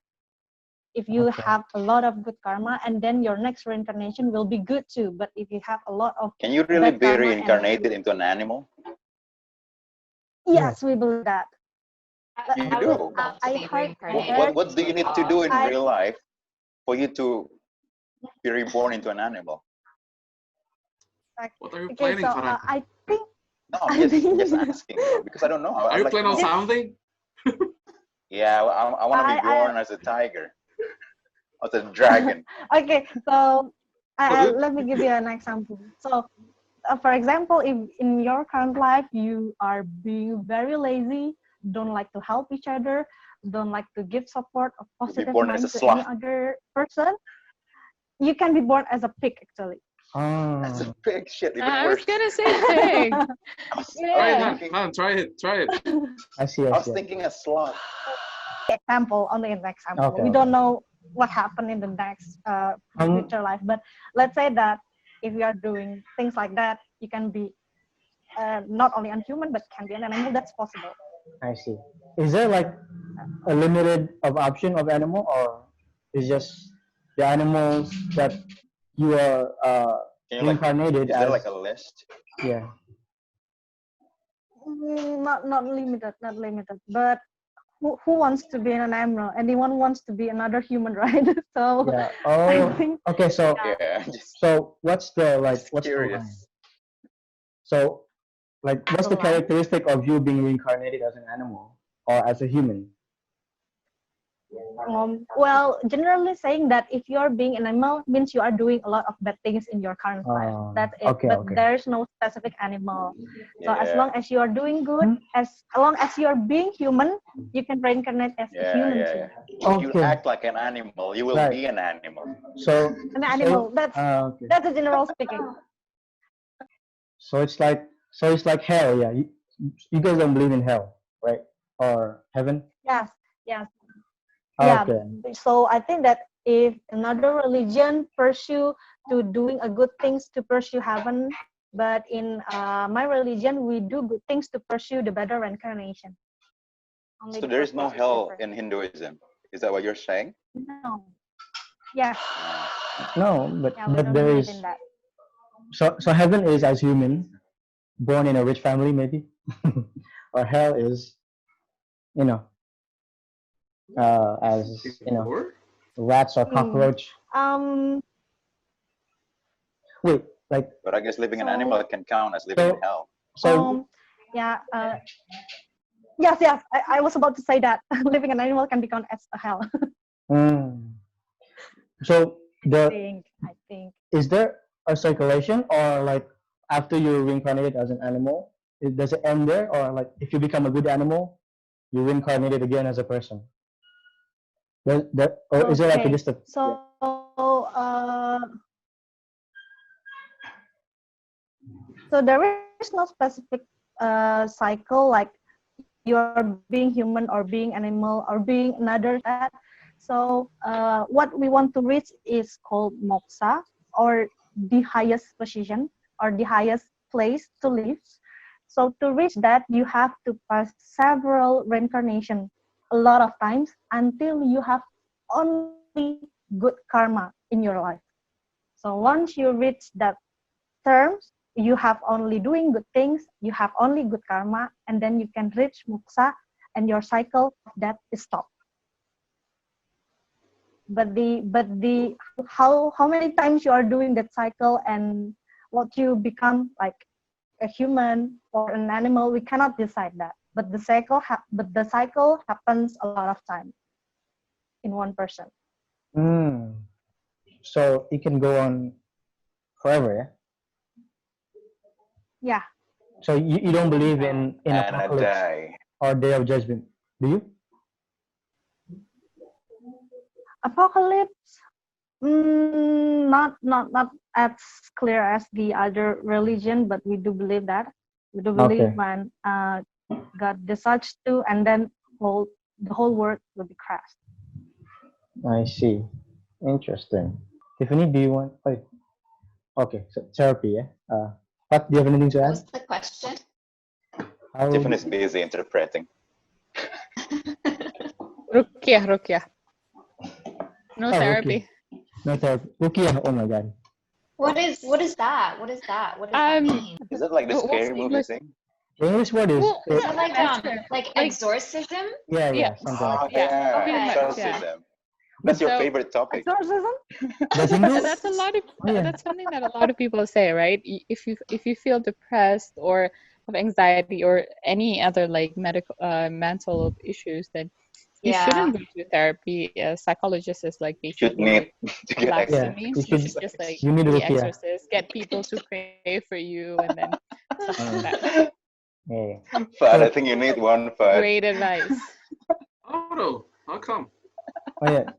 If you okay. have a lot of good karma, and then your next reincarnation will be good too. But if you have a lot of Can you really bad be karma, and reincarnated into an animal? yes, we believe that. You I would do. love to I be heard reincarnated What do into you a need to dog. do in I real life for you to be reborn into an animal? What are you okay. planning, So Farhan? I think No, I'm I just think asking, bro, because I don't know. Are I'd you like to planning on know. something? Yeah, I want to be I born as a tiger, as a dragon. okay. So Oh, let me give you an example. So for example, if in your current life you are being very lazy, don't like to help each other, don't like to give support or To be positive born as a mind to any sloth. other person, you can be born as a pig actually. That's Ah, a big shit, even I was worse. gonna say pig. I was Yeah. thinking, Try it, try it. I see, I I was see. thinking a sloth. Example, only an example. Okay, We okay. don't know what happened in the next Um, future life, but let's say that if you are doing things like that, you can be not only a human but can be an animal. That's possible. I see. Is there like a limited of option of animal, or is just the animals that you are Can you like? reincarnated Is there as? like a list? Yeah. Not limited, not limited. But who wants to be an animal? Anyone wants to be another human, right? So Yeah. I Oh, think okay. So, Yeah, what's the just what's the line? curious. So, like, what's the the line. characteristic of you being reincarnated as an animal or as a human? Well, generally saying that if you're being an animal means you are doing a lot of bad things in your current life. That's it. Okay, But okay. there's no specific animal. So as Yeah, long as you are doing good, as long as you are being human, you can reincarnate as a human too. yeah. If you Okay. act like an animal, you will Right. be an animal. So, An animal. okay. That's a general speaking. So it's like hell, yeah. You guys don't believe in hell, right? Or heaven? Yes, yes. Yeah. Okay. So I think that if another religion pursue to doing a good things to pursue heaven, but in my religion we do good things to pursue the better reincarnation. Only So the there is no purpose is hell different. in Hinduism. Is that what you're saying? No. Yes. No, Yeah, we but don't there believe in is, that. so heaven is as human, born in a rich family maybe, or hell is, you know, as Before? rats or Hmm. cockroach. Um. Wait, like But I guess living an So. animal can count as living in hell. so Yeah. Yes. Yes. I was about to say that living an animal can be counted as a hell. mm, so I think. is there a circulation, or like after you're reincarnated as an animal, does it end there, or like if you become a good animal, you reincarnated again as a person? Or is there like a Okay. just a So. So there is no specific cycle like you're being human or being animal or being another that. So what we want to reach is called moksha, or the highest position or the highest place to live. So to reach that, you have to pass several reincarnations a lot of times until you have only good karma in your life. So once you reach that terms, you have only doing good things, you have only good karma, and then you can reach moksha, and your cycle of that is stopped. But the how many times you are doing that cycle and what you become like a human or an animal, we cannot decide that. But the cycle happens a lot of time in one person. mm, so it can go on forever, yeah? Yeah. So you don't believe in And I apocalypse die. or day of judgment, do you? Apocalypse. Not as clear as the other religion, but we do believe that. We do believe Okay. when God decides to, and then the whole world will be crashed. I see. Interesting. Tiffany, do you want? Oh, okay, so therapy. Yeah. Pat, do you have anything to What add? was the question? How Tiffany is busy interpreting. Rukia. No Oh, therapy. No therapy. Rukia. Oh my God. What is that? What does that mean? Is it like the What's scary the movie English? thing? The English word is. Well, Is It, it like that's true. like Like, exorcism? yeah, yeah, something like Oh that. yeah, pretty yeah, much, yeah. exorcism. That's your So- favorite topic. Exorcism? Does Hindu? That's a lot of Oh, yeah. that's something that a lot of people say, right? If you feel depressed or have anxiety or any other like medical mental issues, then you Yeah. shouldn't go to therapy. A psychologist is like You should basically need like to get Yeah, blasphemy. you You should- should just like you need be ruqyah. exorcist, get people to pray for you, and then stuff like that. Yeah. Fad, I think you need one, Fad. Great advice. Oh no, how come? Oh yeah.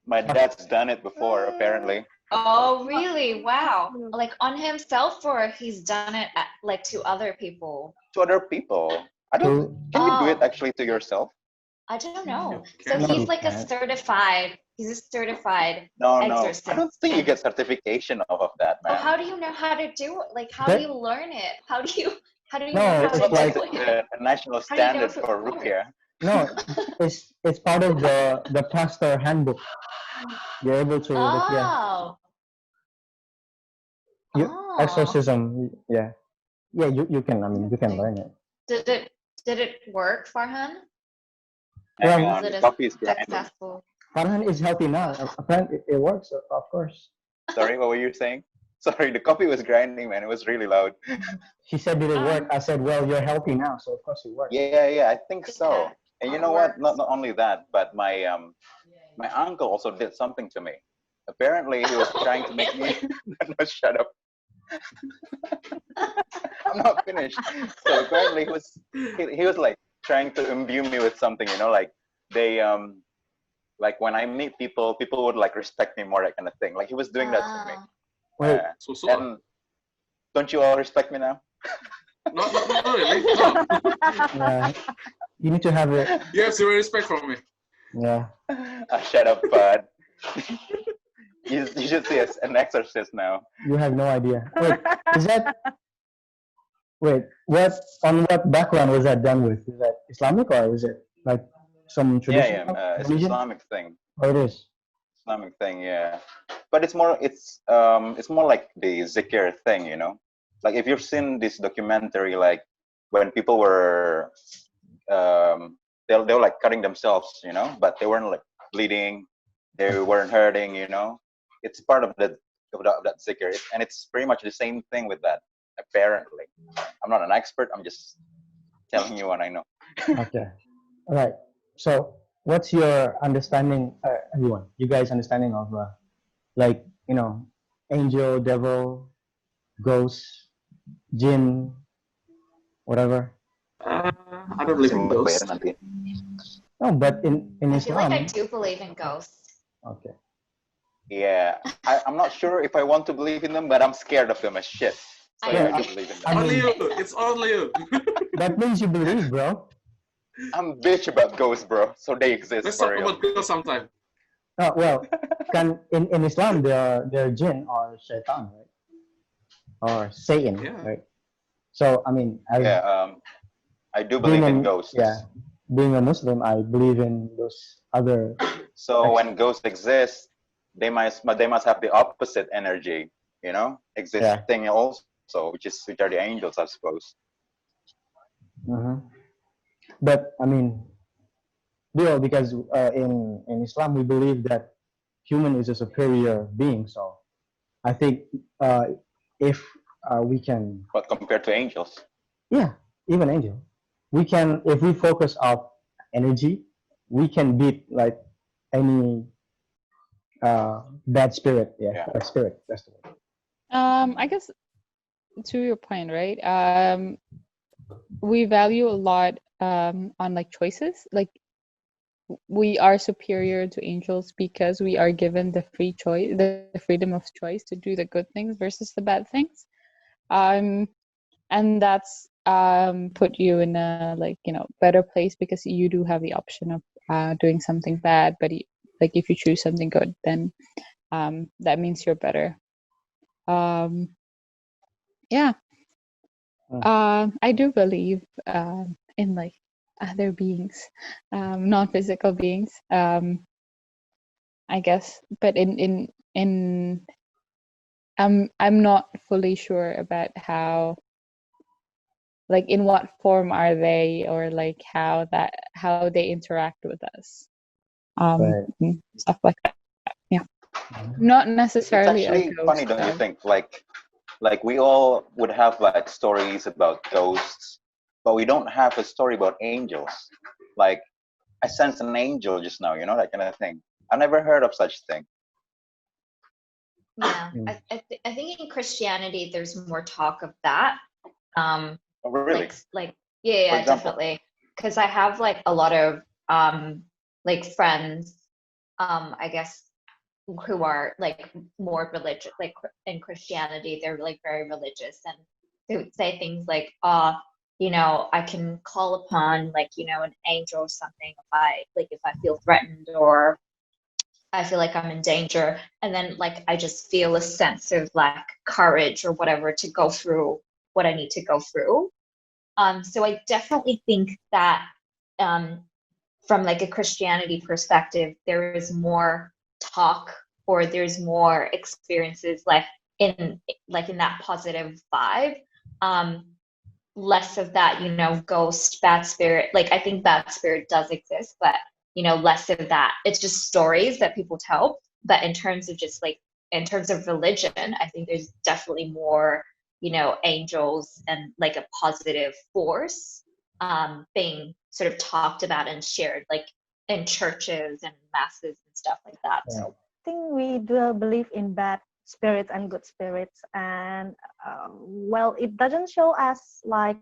My dad's done it before, apparently. Oh, really? Wow. Like on himself, or he's done it like to other people? To other people. I don't. Can you do it Oh. actually to yourself? I don't know. You So can't. No, he's you like a can't. certified. He's a certified No, exorcist. I don't think you get certification off of that, Oh, man. how do you know how to do it? Like, how That- do you learn it? How do you No, know how It's to not like do it? a national How do you know standard if it for works? ruqyah. No, it's part of the pastor handbook. You're able to ruqyah. Oh. Oh. Exorcism. Yeah. Yeah, you can. I mean, you can learn it. Did it work, Farhan? Hang Well- on, Was it the a coffee is grinding. successful? Farhan is healthy now. Apparently, it works. Of course. Sorry, what were you saying? Sorry, the coffee was grinding, man. It was really loud. She said, "Did it work?" I said, "Well, you're healthy now, so of course it works." Yeah, I think so. Yeah, And you it know what? works. Not only that, but my uncle also did something to me. Apparently, he was trying to make me. No, shut up. I'm not finished. So apparently, he was like trying to imbue me with something. You know, like they like when I meet people, people would like respect me more, that kind of thing. Like he was doing that to me. Ah. Wait, So And don't you all respect me now? not really. No. you need to have it. You have zero respect for me. Yeah. Shut up, bud. You should see an exorcist now. You have no idea. Wait, is that? Wait, what background was that done with? Is that Islamic or is it like some traditional It's religion? Islamic thing. Oh, it is. Islamic thing, yeah. But it's more like the zikr thing, you know. Like if you've seen this documentary, like when people were they were like cutting themselves, you know, but they weren't like bleeding, they weren't hurting, you know. It's part of that zikr, and it's pretty much the same thing with that. Apparently, I'm not an expert. I'm just telling you what I know. Okay. All right. So, what's your understanding, everyone? You guys' understanding of like angel, devil, ghost, jinn, whatever? I don't believe in ghosts. No, but in I feel like Islam. I do believe in ghosts. Okay. Yeah, I'm not sure if I want to believe in them, but I'm scared of them as shit. So yeah, I do believe in them. I Only mean, you. It's only you. that means you believe, bro. I'm bitch about ghosts, bro. So they exist Let's for talk real. about ghosts sometime. Oh, well, in Islam they're jinn or shaitan, right? Or Satan, Yeah. right? So I mean, Yeah, I do believe in ghosts. Yeah, being a Muslim, I believe in those other. So when ghosts exist, they must have the opposite energy, you know, existing also, which are the angels, I suppose. Mm-hmm. But I mean, because in Islam we believe that human is a superior being. So I think if we can, But compared to angels, yeah, even angel, we can, if we focus our energy, we can beat like any bad spirit. Yeah, Yeah. spirit. That's the word. I guess to your point, right? We value a lot on like choices. Like we are superior to angels because we are given the free choice, the freedom of choice to do the good things versus the bad things. And that's put you in a, like, you know, better place because you do have the option of doing something bad, but like if you choose something good, then that means you're better. Yeah. I do believe in like other beings, non-physical beings, I guess, but in I'm not fully sure about how, like, in what form are they, or like how they interact with us, Right. stuff like that. Yeah, not It's necessarily a actually funny, ghost don't you though. think? Like we all would have like stories about ghosts, but we don't have a story about angels. Like I sensed an angel just now, you know, that kind of thing. I've never heard of such thing. Yeah, I think in Christianity there's more talk of that. Oh, really? Like yeah, For example? definitely. Because I have like a lot of like friends, I guess, who are like more religious, like in Christianity, they're like very religious, and they would say things like, you know, I can call upon like, you know, an angel or something if I feel threatened or I feel like I'm in danger. And then like I just feel a sense of like courage or whatever to go through what I need to go through. So I definitely think that from like a Christianity perspective, there is more talk or there's more experiences like in that positive vibe. Less of that, you know, ghost, bad spirit. Like I think bad spirit does exist, but you know, less of that. It's just stories that people tell. But in terms of just like in terms of religion, I think there's definitely more, you know, angels and like a positive force being sort of talked about and shared, like in churches and masses and stuff like that. Yeah. So I think we do believe in bad spirits and good spirits, and well, it doesn't show us like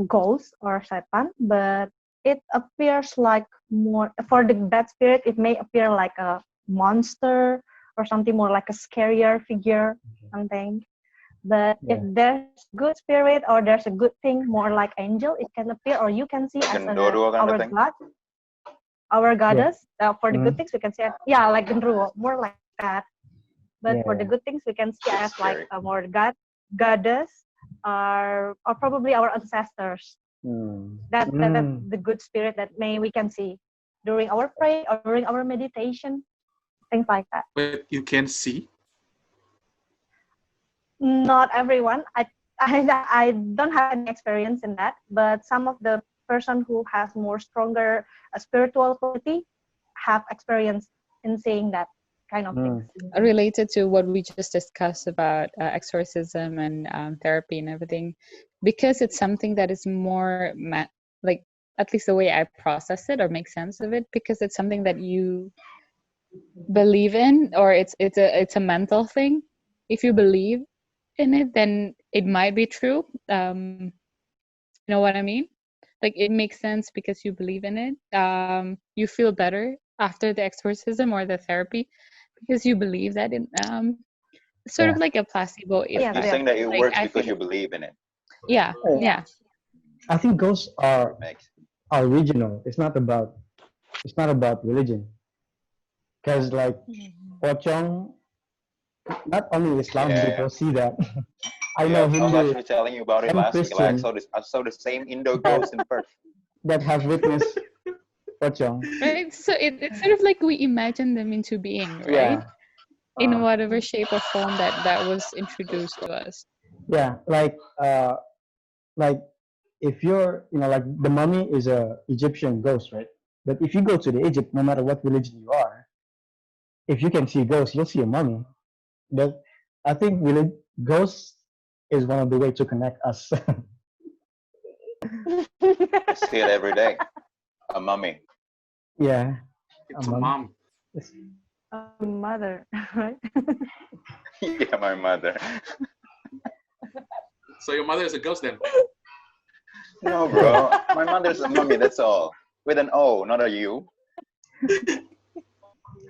ghosts or Satan, but it appears like more for the bad spirit. It may appear like a monster or something more like a scarier figure, something. But if Yeah. there's good spirit or there's a good thing, more like angel, it can appear or you can see as Gendoro kind of our thing? god, our Yeah. goddess. For the good Mhm. things, we can see it, yeah, like Genruwo, more like that. But for the Yeah. good things, we can see as like Scary. a more goddess, or probably our ancestors. That's Mm. the good spirit that we can see during our pray or during our meditation, things like that. But you can see. Not everyone. I don't have any experience in that, but some of the person who has more stronger spiritual quality have experience in seeing that kind of things. Related to what we just discussed about exorcism and therapy and everything, because it's something that is more like, at least the way I process it or make sense of it, because it's something that you believe in, or it's a mental thing. If you believe in it, then it might be true. You know what I mean? Like, it makes sense because you believe in it. You feel better after the exorcism or the therapy because you believe that it sort of Yeah. like a placebo Yes, You're effect. yes. saying that it Like, works I because feel, you believe in it. yeah, Oh, yeah. I think ghosts Makes are regional. It's not about religion. Because like pocong, not only Islam yeah. people see that. I Yeah, know I was Hindu actually telling you about it and last week. Like Christian I saw the same Indo that ghost in Perth. have witnessed pocong. Right. So it's sort of like we imagine them into being, right? Yeah. In Uh, whatever shape or form that was introduced to us. yeah. Like if you're, like the mummy is a Egyptian ghost, right? But if you go to the Egypt, no matter what religion you are, if you can see ghosts, you'll see a mummy. But I think ghosts is one of the way to connect us. I see it every day. A mummy. Yeah, a It's a mummy. mom. Mother, right? Yeah, my mother. So your mother is a ghost then? No, bro. My mother's a mummy. That's all. with an O, not a U.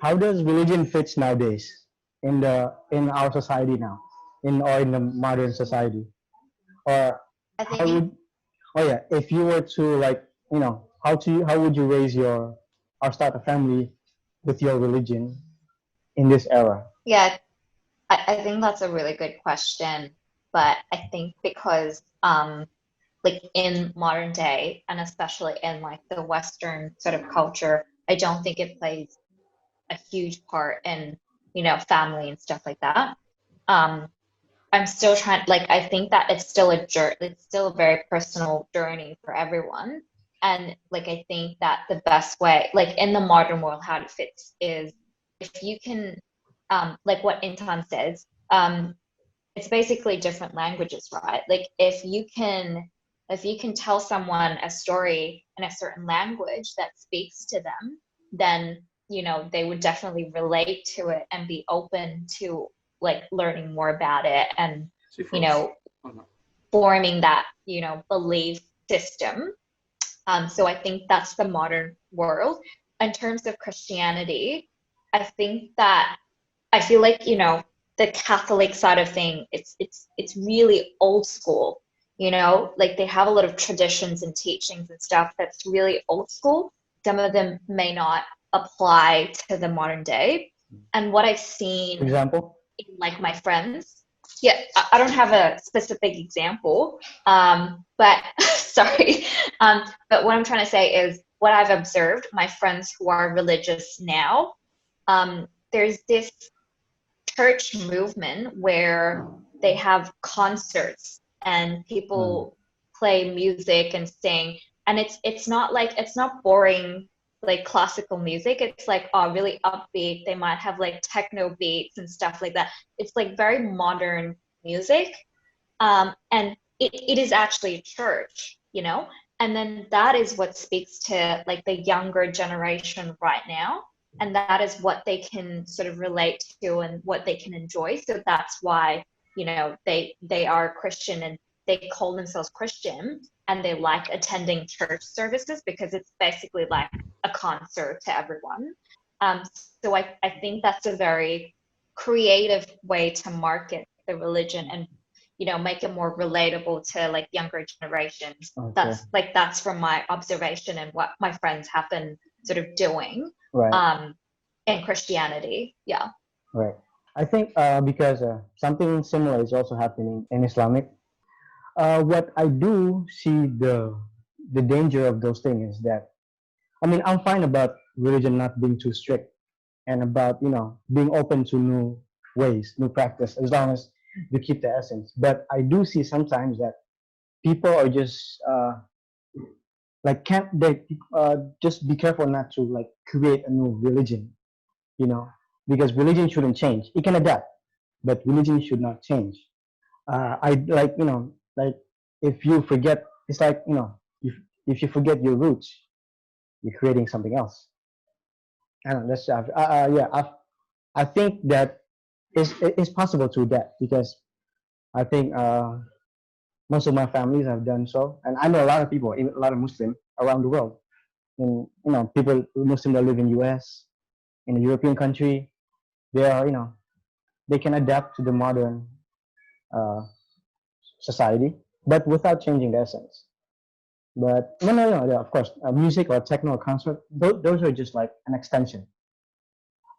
How does religion fits nowadays in our society now, in the modern society? Or I how think, would if you were to how would you raise or start a family with your religion in this era? yeah, I think that's a really good question. But I think because like in modern day, and especially in like the Western sort of culture, I don't think it plays a huge part in, family and stuff like that. Um, I'm still trying, like, I think that it's still a journey, it's still a very personal journey for everyone. And like, I think that the best way, like in the modern world, how it fits is if you can, like what Intan says, it's basically different languages, right? Like if you can tell someone a story in a certain language that speaks to them, then they would definitely relate to it and be open to like learning more about it and forming that belief system. So I think that's the modern world. In terms of Christianity, I think that I feel like the Catholic side of thing, it's really old school. Like they have a lot of traditions and teachings and stuff that's really old school. Some of them may not apply to the modern day. And what I've seen Example? in like my friends, yeah, I don't have a specific example, but sorry. But what I'm trying to say is what I've observed, my friends who are religious now, there's this church movement where they have concerts and people play music and sing, and it's not boring like classical music. It's like really upbeat. They might have like techno beats and stuff like that. It's like very modern music, and it is actually church, and then that is what speaks to like the younger generation right now, and that is what they can sort of relate to and what they can enjoy. So that's why they are Christian and they call themselves Christian, and they like attending church services because it's basically like a concert to everyone. So I think that's a very creative way to market the religion and make it more relatable to like younger generations. Okay. That's from my observation and what my friends have been sort of doing. Right. In Christianity. Yeah. Right. I think because something similar is also happening in Islamic. What I do see the danger of those things is that, I mean, I'm fine about religion not being too strict and about being open to new ways, new practice, as long as you keep the essence. But I do see sometimes that people are just like can't they just be careful not to like create a new religion, because religion shouldn't change. It can adapt, but religion should not change. I like like if you forget, it's like if you forget your roots, you're creating something else. I don't know. That's yeah. I think that it's possible to adapt because I think most of my families have done so, and I know a lot of people, a lot of Muslims around the world, and people Muslim that live in U.S. in a European country, they are they can adapt to the modern uh, society, but without changing the essence. But no, yeah, of course, music or techno or concert, those are just like an extension.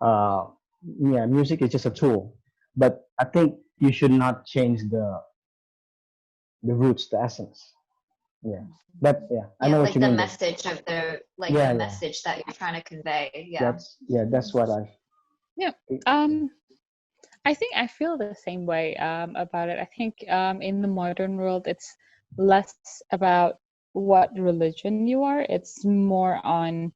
Uh, yeah, music is just a tool, but I think you should not change the roots, the essence. Yeah, but yeah, I know what Like you the mean. message of the Yeah, message that you're trying to convey. Yeah. That's what I. Yeah. I think I feel the same way about it. I think in the modern world, it's less about what religion you are. It's more on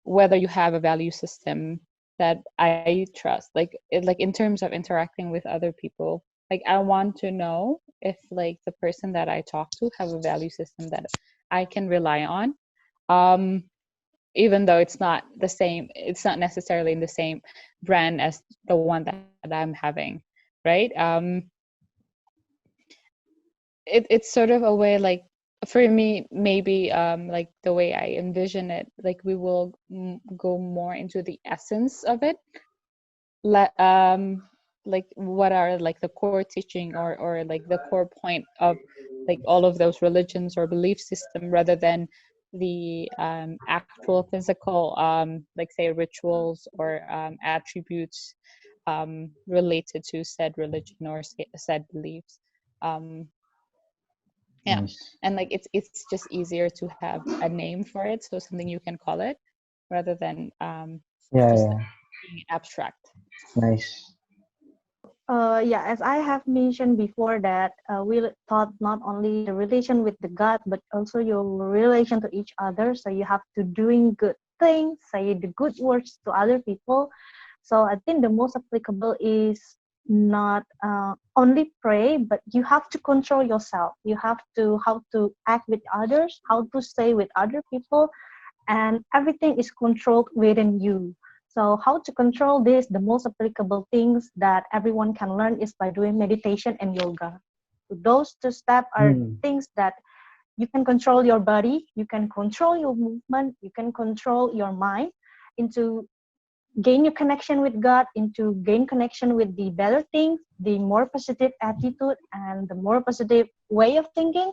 whether you have a value system that I trust. Like in terms of interacting with other people. Like I want to know if like the person that I talk to have a value system that I can rely on. Even though it's not the same, it's not necessarily in the same brand as the one that I'm having, right? It's sort of a way like for me, maybe like the way I envision it, like we will go more into the essence of it. Like what are like the core teaching or like the core point of like all of those religions or belief system, rather than the actual physical like say rituals or attributes related to said religion or said beliefs. Yeah, Nice. and like it's just easier to have a name for it, so something you can call it, rather than Yeah, just yeah. like being abstract. Nice. Yeah, as I have mentioned before that we taught not only the relation with the God, but also your relation to each other. So you have to doing good things, say the good words to other people. So I think the most applicable is not only pray, but you have to control yourself. You have to how to act with others, how to stay with other people, and everything is controlled within you. So how to control this, the most applicable things that everyone can learn is by doing meditation and yoga. So those two steps are things that you can control your body, you can control your movement, you can control your mind into gain your connection with God, into gain connection with the better things, the more positive attitude and the more positive way of thinking.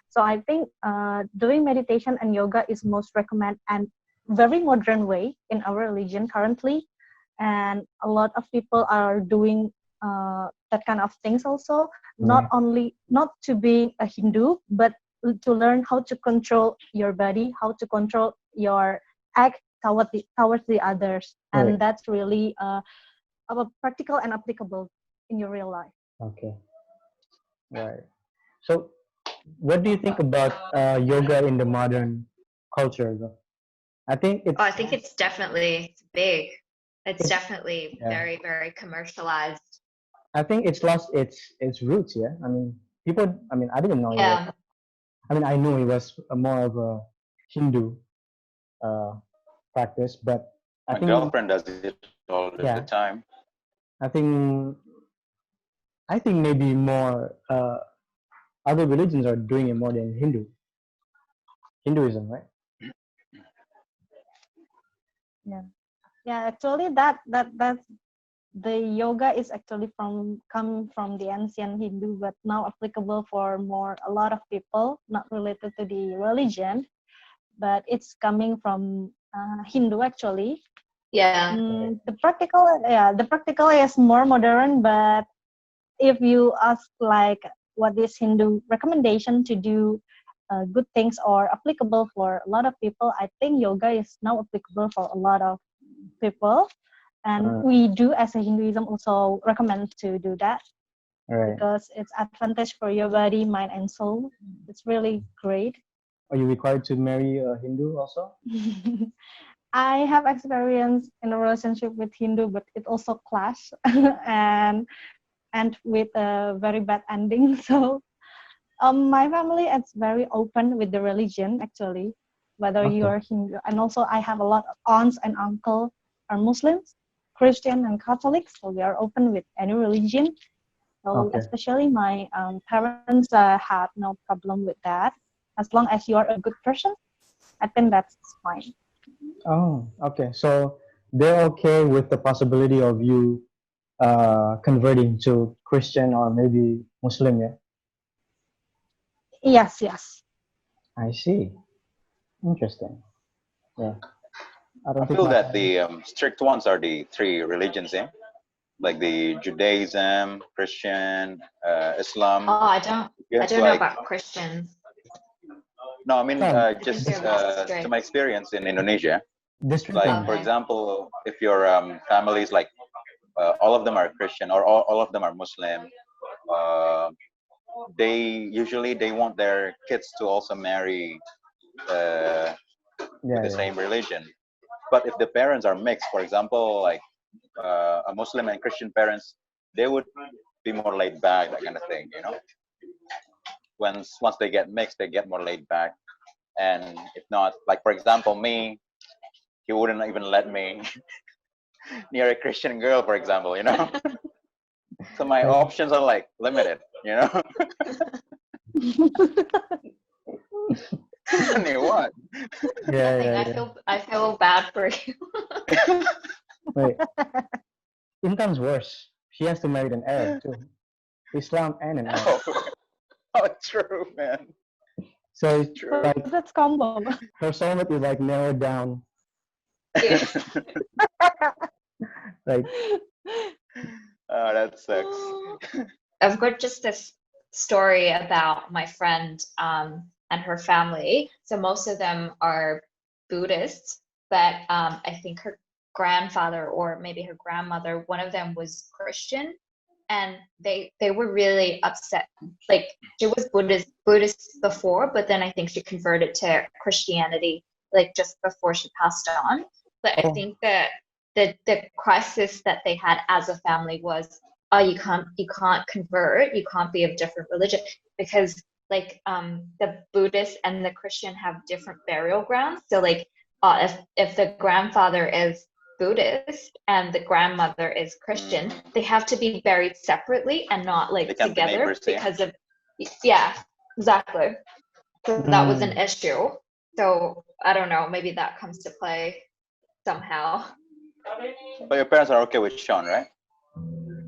So I think doing meditation and yoga is most recommended and very modern way in our religion currently. And a lot of people are doing that kind of things also, not only not to be a Hindu, but to learn how to control your body, how to control your act towards the others, and that's really practical and applicable in your real life. Okay. Right. So, what do you think about yoga in the modern culture, though? I think Oh, I think it's definitely big. It's It's- definitely yeah. very, very commercialized. I think it's lost its roots. Yeah. I mean, people. I mean, I didn't know it was. Yeah. I mean, I knew it was more of a Hindu practice, but I My think girlfriend does it all the yeah. time. I think maybe more other religions are doing it more than Hinduism, right? Yeah, actually that's the yoga is actually come from the ancient Hindu, but now applicable for a lot of people, not related to the religion, but it's coming from Hindu actually. Yeah. The practical is more modern, but if you ask like what is Hindu recommendation to do good things or applicable for a lot of people, I think yoga is now applicable for a lot of people, and we do as a Hinduism also recommend to do that because it's advantage for your body, mind, and soul. It's really great. Are you required to marry a Hindu also? I have experience in a relationship with Hindu, but it also clash and with a very bad ending. So my family is very open with the religion actually, whether you are Hindu, and also I have a lot of aunts and uncles are Muslims, Christian, and Catholics, so we are open with any religion. So especially my parents have no problem with that. As long as you are a good person, I think that's fine. Oh, okay. So they're okay with the possibility of you converting to Christian or maybe Muslim, yeah? Yes. I see. Interesting. Yeah. I feel that the strict ones are the three religions, yeah? Like the Judaism, Christian, Islam. Oh, I don't know about Christians. No, I mean just they're less strict. to my experience in Indonesia. District Like for example, if your family is like all of them are Christian or all of them are Muslim, they usually they want their kids to also marry with the same religion. But if the parents are mixed, for example, like a Muslim and Christian parents, they would be more laid back, that kind of thing, you know. Once they get mixed, they get more laid back. And if not, like for example, me, he wouldn't even let me near a Christian girl, for example, you know. So my options are like limited, you know. Funny what? Yeah, Nothing. yeah, I feel bad for you. yeah. Wait, Intan's worse. She has to marry an Arab too. Islam and an Arab. Oh, oh, true, man. So it's True. like That's combo. her soulmate is like narrowed down. Yeah. Like, Oh, that sucks. I've got just this story about my friend and her family. So most of them are Buddhists, but I think her grandfather or maybe her grandmother, one of them was Christian, and they were really upset. Like she was Buddhist before, but then I think she converted to Christianity like just before she passed on. But I think that the crisis that they had as a family was, oh, you can't convert, you can't be of different religion, because like the Buddhist and the Christian have different burial grounds. So like if the grandfather is Buddhist and the grandmother is Christian, they have to be buried separately and not like together neighbors, because of exactly. So that was an issue. So I don't know, maybe that comes to play somehow. But your parents are okay with Sean, right?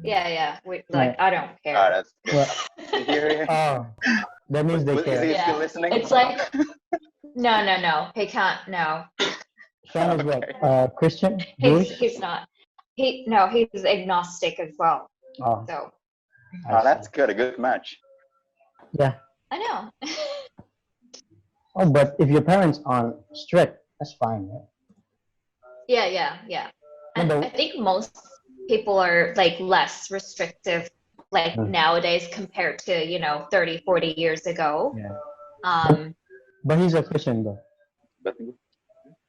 Yeah. Right. I don't care. Oh, that's good. well, Here. oh, that means they Is care. he Yeah. still listening? It's like no. He can't. No, Sean is what? Christian? Jewish? he's not. He's agnostic as well. Oh, So Oh, that's good. A good match. yeah. I know. Oh, but if your parents aren't strict, that's fine, right? Yeah. And No, I think most people are like less restrictive like nowadays compared to 30, 40 years ago. Yeah. But he's a Christian though. But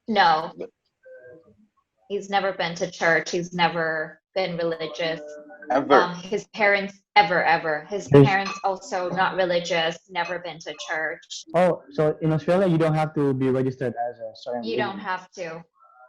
No, he's never been to church. He's never been religious. ever. His parents ever. His parents also not religious, never been to church. Oh, so in Australia you don't have to be registered as a certain You religion. don't have to.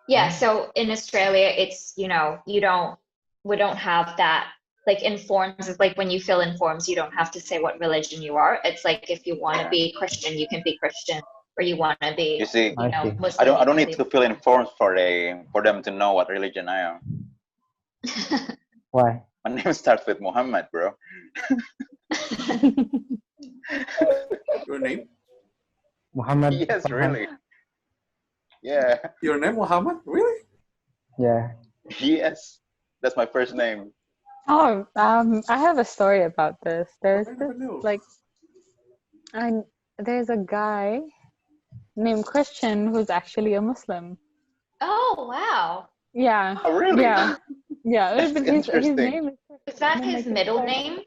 Yeah, so in Australia it's we don't have that. Like in forms, it's like when you fill in forms, you don't have to say what religion you are. It's like if you want to be Christian, you can be Christian, or you want to be, You see, Muslim. I don't need to fill in forms for them to know what religion I am. Why? My name starts with Muhammad, bro. Your name? Muhammad? Yes, really. Yeah. Your name, Muhammad? Really? Yeah. Yes. That's my first name. Oh, I have a story about this. There's I this never knew. there's a guy named Christian who's actually a Muslim. Oh wow! Yeah. Oh, really? Yeah. That's But his name is Is that his middle name?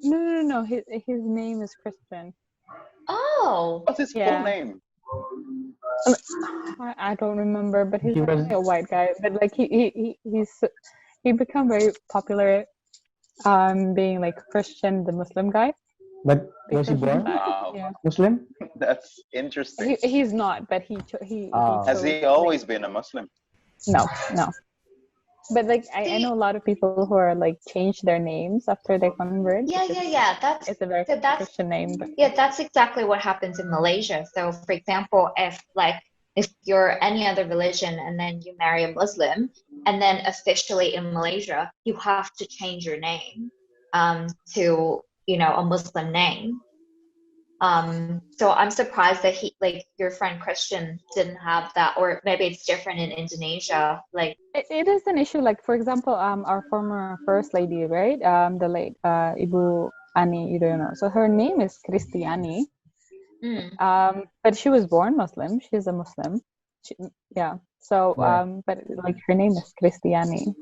No. His name is Christian. Oh. What's his full name? I don't remember, but he's He was- actually a white guy. But like he become very popular, being like Christian, the Muslim guy. But was he Because born Wow. Yeah. Muslim? That's interesting. He's not, but he Has chose, he always been a Muslim? No. But like I know a lot of people who are like change their names after they convert. Yeah. It's a very Christian name. But Yeah, that's exactly what happens in Malaysia. So, for example, if you're any other religion and then you marry a Muslim, and then officially in Malaysia you have to change your name to a Muslim name. So I'm surprised that your friend Christian didn't have that, or maybe it's different in Indonesia. Like it is an issue. Like for example, our former first lady, right? The late Ibu Ani Yudhoyono. So her name is Kristiani. But she was born Muslim. She's a Muslim. So but like her name is Kristiani.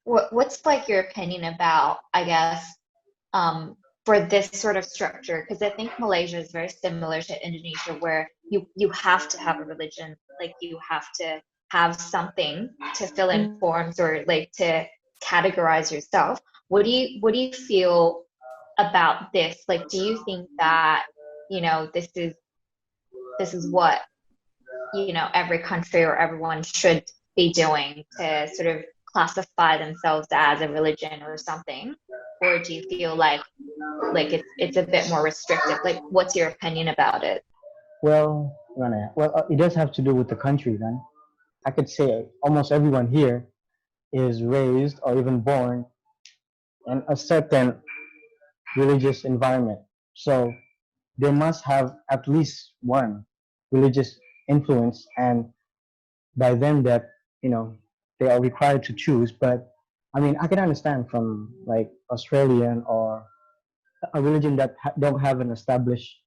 what's like your opinion about, I guess, for this sort of structure? Because I think Malaysia is very similar to Indonesia, where you have to have a religion, like you have to have something to fill in forms or like to categorize yourself. What do you feel about this? Like, do you think that this is what every country or everyone should be doing to sort of classify themselves as a religion or something? Or do you feel like it's a bit more restrictive? Like, what's your opinion about it? Well, it does have to do with the country, then. I could say almost everyone here is raised or even born in a certain religious environment. So they must have at least one religious influence, and by then that, they are required to choose. But I mean, I can understand from like Australian or a religion that don't have an established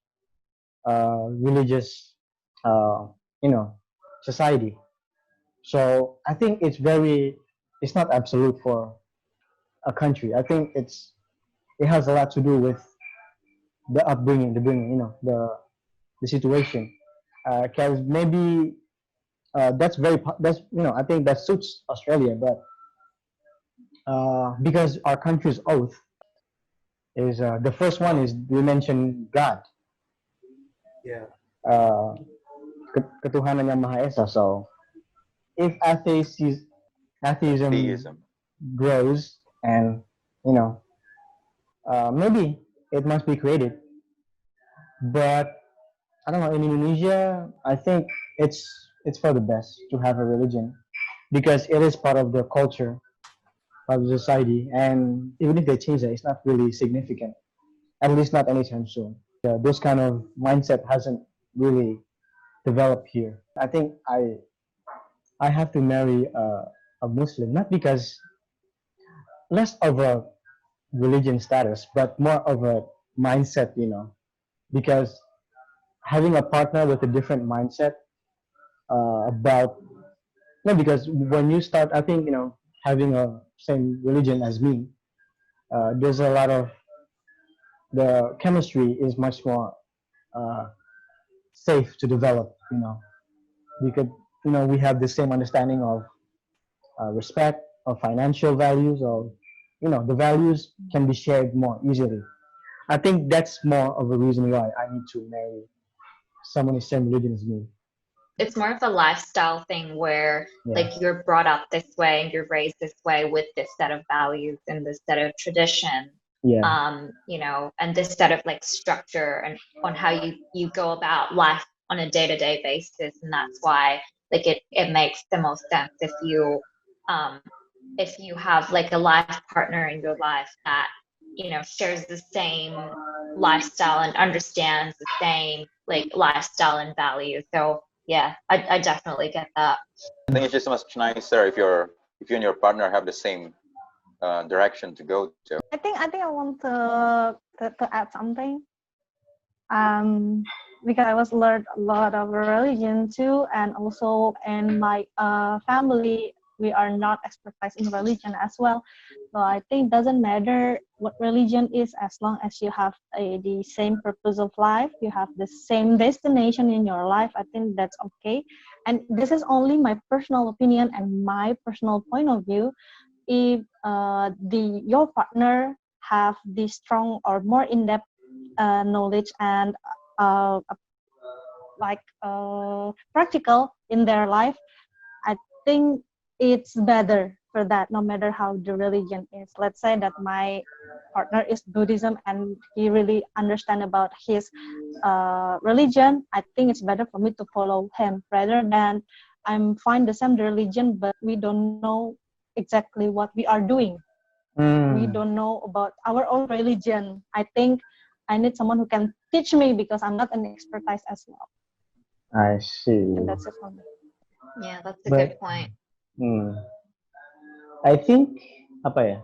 religious, uh, you know, society. So I think it's not absolute for a country. I think it has a lot to do with the upbringing, the bringing, the situation. Because maybe that's I think that suits Australia, but because our country's oath is the first one is we mention God, uh, ketuhanan yang maha esa. So if atheism Theism. grows, and you know maybe it must be created, but I don't know. In Indonesia, I think it's for the best to have a religion because it is part of the culture of the society, and even if they change it, it's not really significant. At least not anytime soon. Those kind of mindset hasn't really developed here. I think I have to marry a Muslim, not because less of a religion status, but more of a mindset, because having a partner with a different mindset about no, because when you start, I think having a same religion as me, there's a lot of the chemistry is much more uh, safe to develop. Because we have the same understanding of respect, of financial values, of the values can be shared more easily. I think that's more of a reason why I need to marry someone the same religion as me. It's more of a lifestyle thing where Yeah. like you're brought up this way and you're raised this way with this set of values and this set of tradition. Yeah. And this set of like structure and on how you go about life on a day-to-day basis. And that's why like it makes the most sense if you have like a life partner in your life that shares the same lifestyle and understands the same like lifestyle and value. So yeah, I definitely get that. I think it's just much nicer if you and your partner have the same direction to go to. I think I want to add something. Because I was learned a lot of religion too, and also in my family we are not expertise in religion as well. So I think it doesn't matter what religion is, as long as you have the same purpose of life, you have the same destination in your life. I think that's okay. And this is only my personal opinion and my personal point of view. If your partner have the strong or more in-depth knowledge and practical in their life, I think it's better for that, no matter how the religion is. Let's say that my partner is Buddhism and he really understand about his religion. I think it's better for me to follow him rather than I'm fine the same religion, but we don't know exactly what we are doing. We don't know about our own religion. I think I need someone who can teach me because I'm not an expertise as well. I see. And that's it for me. Yeah, that's a good point. I think apa ya?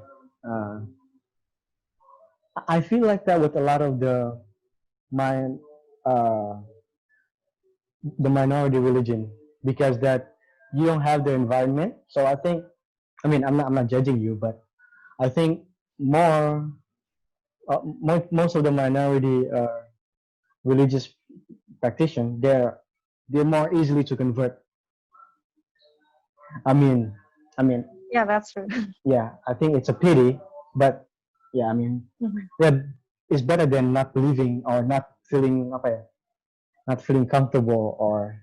I feel like that with a lot of the minority religion, because that you don't have the environment. So I think, I'm not judging you, but I think most of the minority religious practitioners, they're more easily to convert. I mean, Yeah, that's true. yeah, I think it's a pity, but yeah, yeah, it's better than not believing or not feeling not feeling comfortable or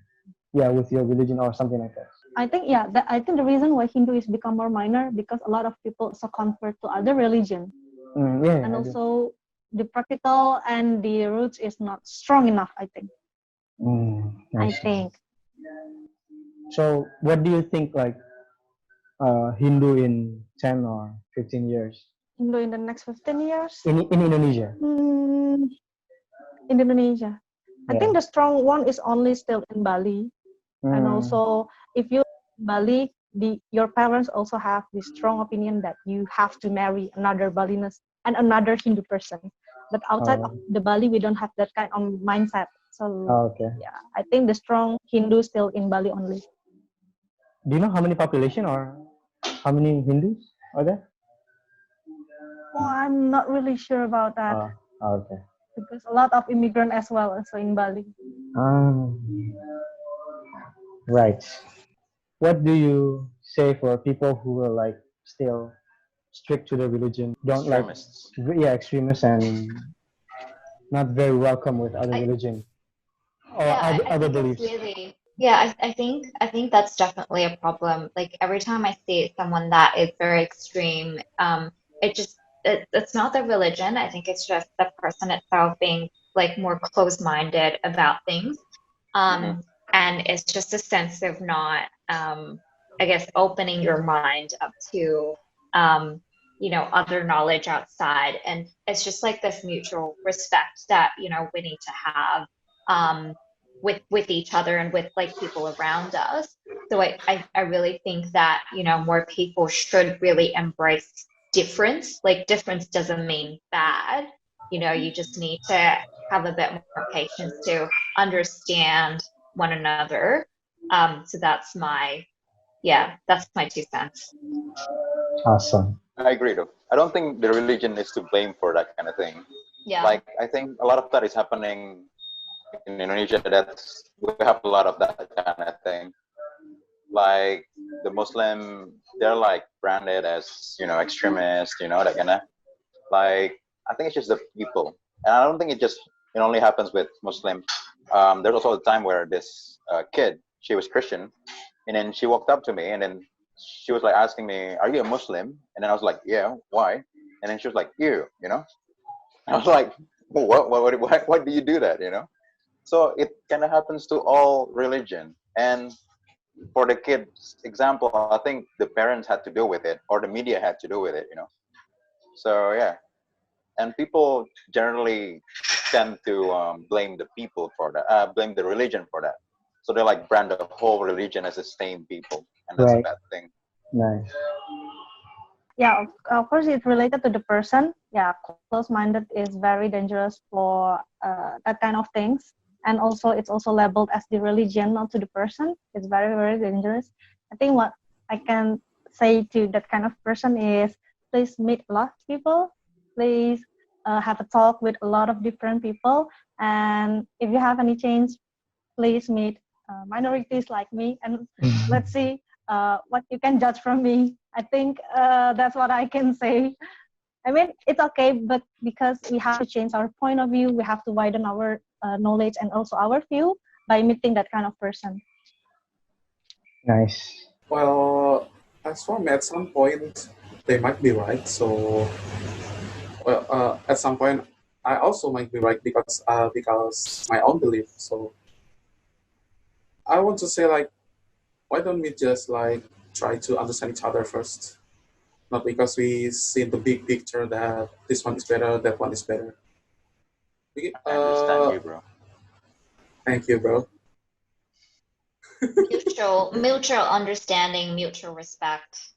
with your religion or something like that. I think I think the reason why Hindu is become more minor because a lot of people also convert to other religion, and also the practical and the roots is not strong enough, I think. I see. think. So, what do you think, like, Hindu in 10 or 15 years Hindu in the next 15 years? in Indonesia? In Indonesia. I Yeah. think the strong one is only still in Bali. And also, if you in Bali, your parents also have this strong opinion that you have to marry another Balinese and another Hindu person. But outside of the Bali, we don't have that kind of mindset. So Okay. yeah, I think the strong Hindu still in Bali only. Do you know how many population or how many Hindus are there? Oh, I'm not really sure about that Okay. because a lot of immigrant as well also in Bali. Right. What do you say for people who are like still strict to their religion, don't Extremists. extremists and not very welcome with other religion or Yeah, I other think it's beliefs? really, yeah, I think that's definitely a problem. Like every time I see someone that is very extreme, it just it's not the religion. I think it's just the person itself being like more closed-minded about things. And it's just a sense of not, I guess, opening your mind up to, other knowledge outside. And it's just like this mutual respect that, we need to have, with each other and with like people around us. So I really think that, more people should really embrace difference. Like difference doesn't mean bad. You just need to have a bit more patience to understand one another. So that's my 2 cents. Awesome. I agree though. I don't think the religion is to blame for that kind of thing. Yeah. Like I think a lot of that is happening in Indonesia. That's we have a lot of that kind of thing. Like the Muslim, they're like branded as extremists, that kind of. Like I think it's just the people, and I don't think it only happens with Muslim. There's also a time where this kid, she was Christian, and then she walked up to me, and then she was like asking me, "Are you a Muslim?" And then I was like, "Yeah, why?" And then she was like, "You." I was like, why do you do that? So it kind of happens to all religion. And for the kid's example, I think the parents had to deal with it, or the media had to deal with it. So yeah, and people generally tend to blame the people for that, blame the religion for that. So they like brand the whole religion as the same people, and that's a Right. bad thing. Nice. Yeah, of course, it's related to the person. Yeah, close-minded is very dangerous for that kind of things. And also, it's also labeled as the religion, not to the person. It's very, very dangerous. I think what I can say to that kind of person is, please meet a lot of people. Please have a talk with a lot of different people. And if you have any change, please meet minorities like me. And let's see what you can judge from me. I think that's what I can say. I mean, it's okay, but because we have to change our point of view, we have to widen our knowledge and also our view by meeting that kind of person. Nice. Well, as for me, at some point, they might be right. So, at some point, I also might be right because my own belief. So, I want to say like, why don't we just like try to understand each other first? Not because we see the big picture that this one is better, that one is better. I understand you, bro. Thank you, bro. Mutual understanding, mutual respect.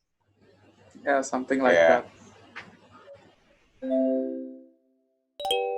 Yeah, something like Yeah. that.